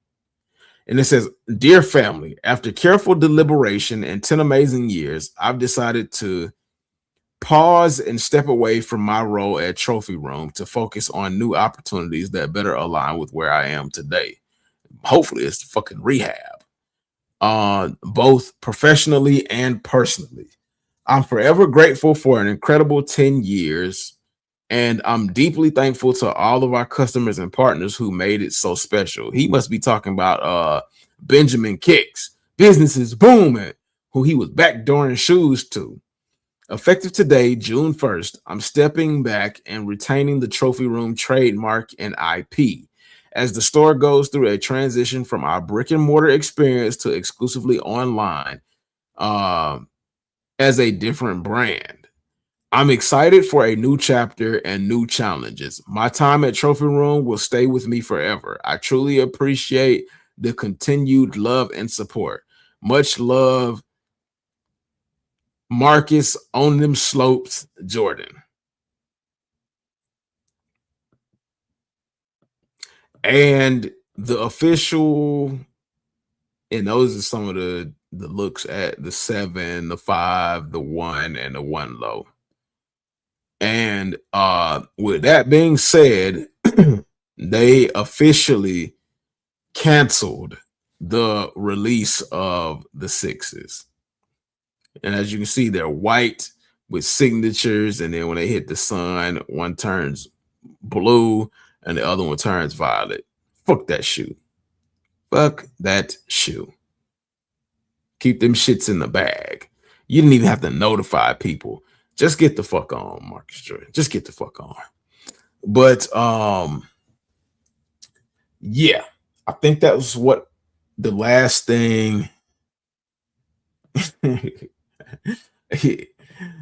S1: And it says, dear family, after careful deliberation and 10 amazing years, I've decided to pause and step away from my role at Trophy Room to focus on new opportunities that better align with where I am today. Hopefully it's fucking rehab, both professionally and personally. I'm forever grateful for an incredible 10 years. And I'm deeply thankful to all of our customers and partners who made it so special. He must be talking about Benjamin Kicks, businesses booming, who he was backdooring shoes to. Effective today, June 1st, I'm stepping back and retaining the Trophy Room trademark and IP as the store goes through a transition from our brick and mortar experience to exclusively online as a different brand. I'm excited for a new chapter and new challenges. My time at Trophy Room will stay with me forever. I truly appreciate the continued love and support. Much love, Marcus on them slopes, Jordan. And the official, and those are some of the looks at the 7, the 5, the 1, and the 1 low. And with that being said, they officially canceled the release of the 6s. And as you can see, they're white with signatures. And then when they hit the sun, one turns blue and the other one turns violet. Fuck that shoe. Fuck that shoe. Keep them shits in the bag. You didn't even have to notify people. Just get the fuck on, Marcus Jordan. Just get the fuck on. But yeah, I think that was what the last thing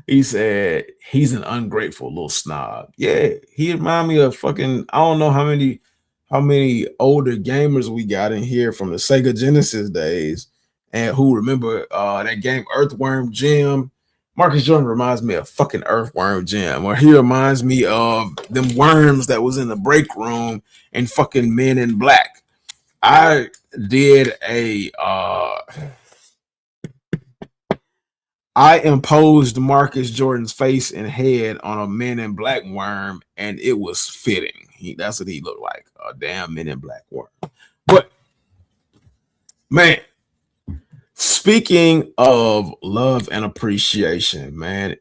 S1: he said. He's an ungrateful little snob. Yeah, he remind me of fucking, I don't know how many older gamers we got in here from the Sega Genesis days and who remember that game Earthworm Jim. Marcus Jordan reminds me of fucking Earthworm Jim, or he reminds me of them worms that was in the break room and fucking Men in Black. I did a I imposed Marcus Jordan's face and head on a Men in Black worm, and it was fitting. That's what he looked like, a damn Men in Black worm. But man, speaking of love and appreciation, man,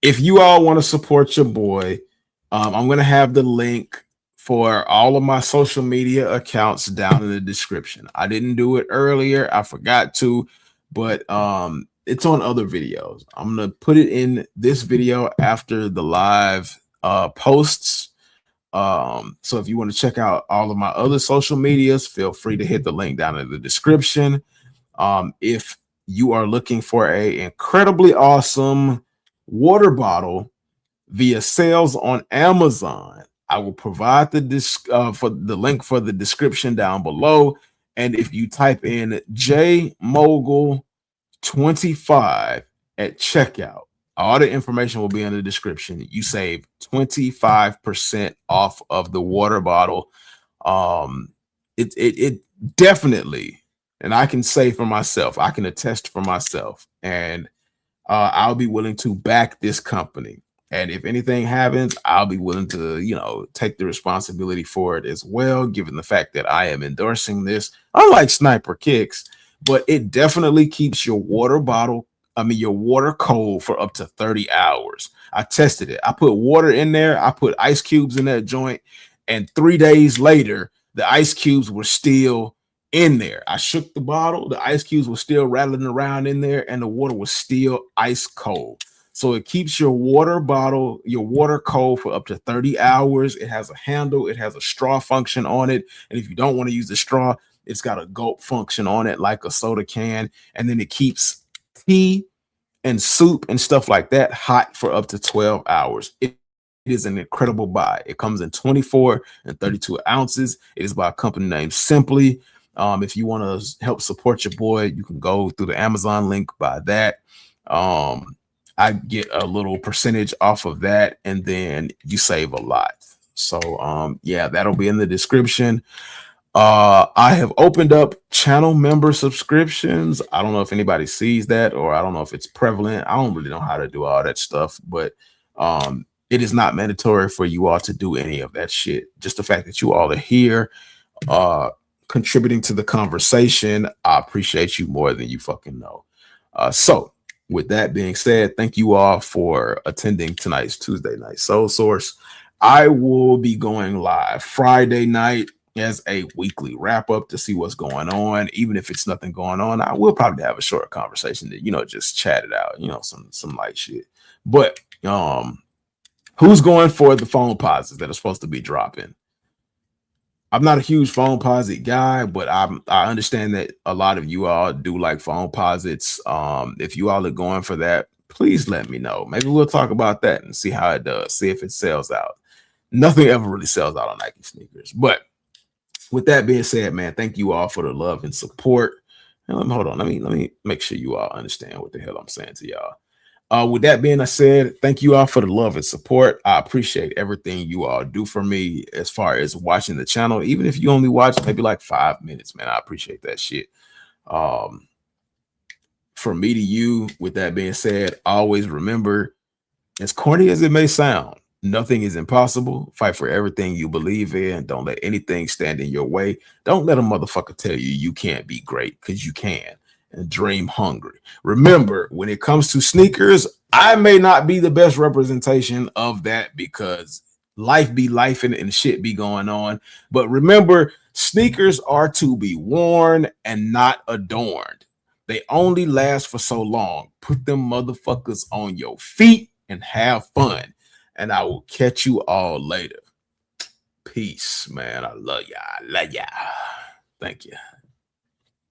S1: if you all want to support your boy, I'm gonna have the link for all of my social media accounts down in the description. I didn't do it earlier, I forgot to, but it's on other videos. I'm gonna put it in this video after the live posts. So if you want to check out all of my other social medias, feel free to hit the link down in the description. If you are looking for a incredibly awesome water bottle via sales on Amazon, I will provide the link for the description down below. And if you type in JMogul25 at checkout, all the information will be in the description. You save 25% off of the water bottle. It definitely, and I can say for myself, I can attest for myself, and I'll be willing to back this company. And if anything happens, I'll be willing to, you know, take the responsibility for it as well, given the fact that I am endorsing this, unlike Sniper Kicks. But it definitely keeps your water bottle, your water cold for up to 30 hours. I tested it. I put water in there. I put ice cubes in that joint. And 3 days later, the ice cubes were still in there. I shook the bottle. The ice cubes were still rattling around in there, and the water was still ice cold. So it keeps your water bottle, your water cold for up to 30 hours. It has a handle. It has a straw function on it. And if you don't want to use the straw, it's got a gulp function on it like a soda can. And then it keeps tea and soup and stuff like that hot for up to 12 hours. It is an incredible buy. It comes in 24 and 32 ounces. It is by a company named Simply. If you want to help support your boy, you can go through the Amazon link, buy that. I get a little percentage off of that, and then you save a lot. So yeah, that'll be in the description. I have opened up channel member subscriptions. I don't know if anybody sees that, or I don't know if it's prevalent. I don't really know how to do all that stuff, but it is not mandatory for you all to do any of that shit. Just the fact that you all are here contributing to the conversation, I appreciate you more than you fucking know. So with that being said, thank you all for attending tonight's Tuesday Night Soul Source. I will be going live Friday night as a weekly wrap up to see what's going on. Even if it's nothing going on, I will probably have a short conversation to, you know, just chat it out, you know, some light shit. But who's going for the phone posits that are supposed to be dropping? I'm not a huge phone posit guy, but I understand that a lot of you all do like phone posits. If you all are going for that, please let me know. Maybe we'll talk about that and see how it does. See if it sells out. Nothing ever really sells out on Nike sneakers. But with that being said, man, thank you all for the love and support. And hold on, let me make sure you all understand what the hell I'm saying to y'all. With that being said, thank you all for the love and support. I appreciate everything you all do for me as far as watching the channel. Even if you only watch maybe like 5 minutes, man, I appreciate that shit. From me to you, with that being said, always remember, as corny as it may sound, nothing is impossible. Fight for everything you believe in. Don't let anything stand in your way. Don't let a motherfucker tell you you can't be great, because you can. And dream hungry. Remember, when it comes to sneakers, I may not be the best representation of that, because life be life and shit be going on. But remember, sneakers are to be worn and not adorned. They only last for so long. Put them motherfuckers on your feet and have fun. And I will catch you all later. Peace, man. I love ya. I love ya. Thank you.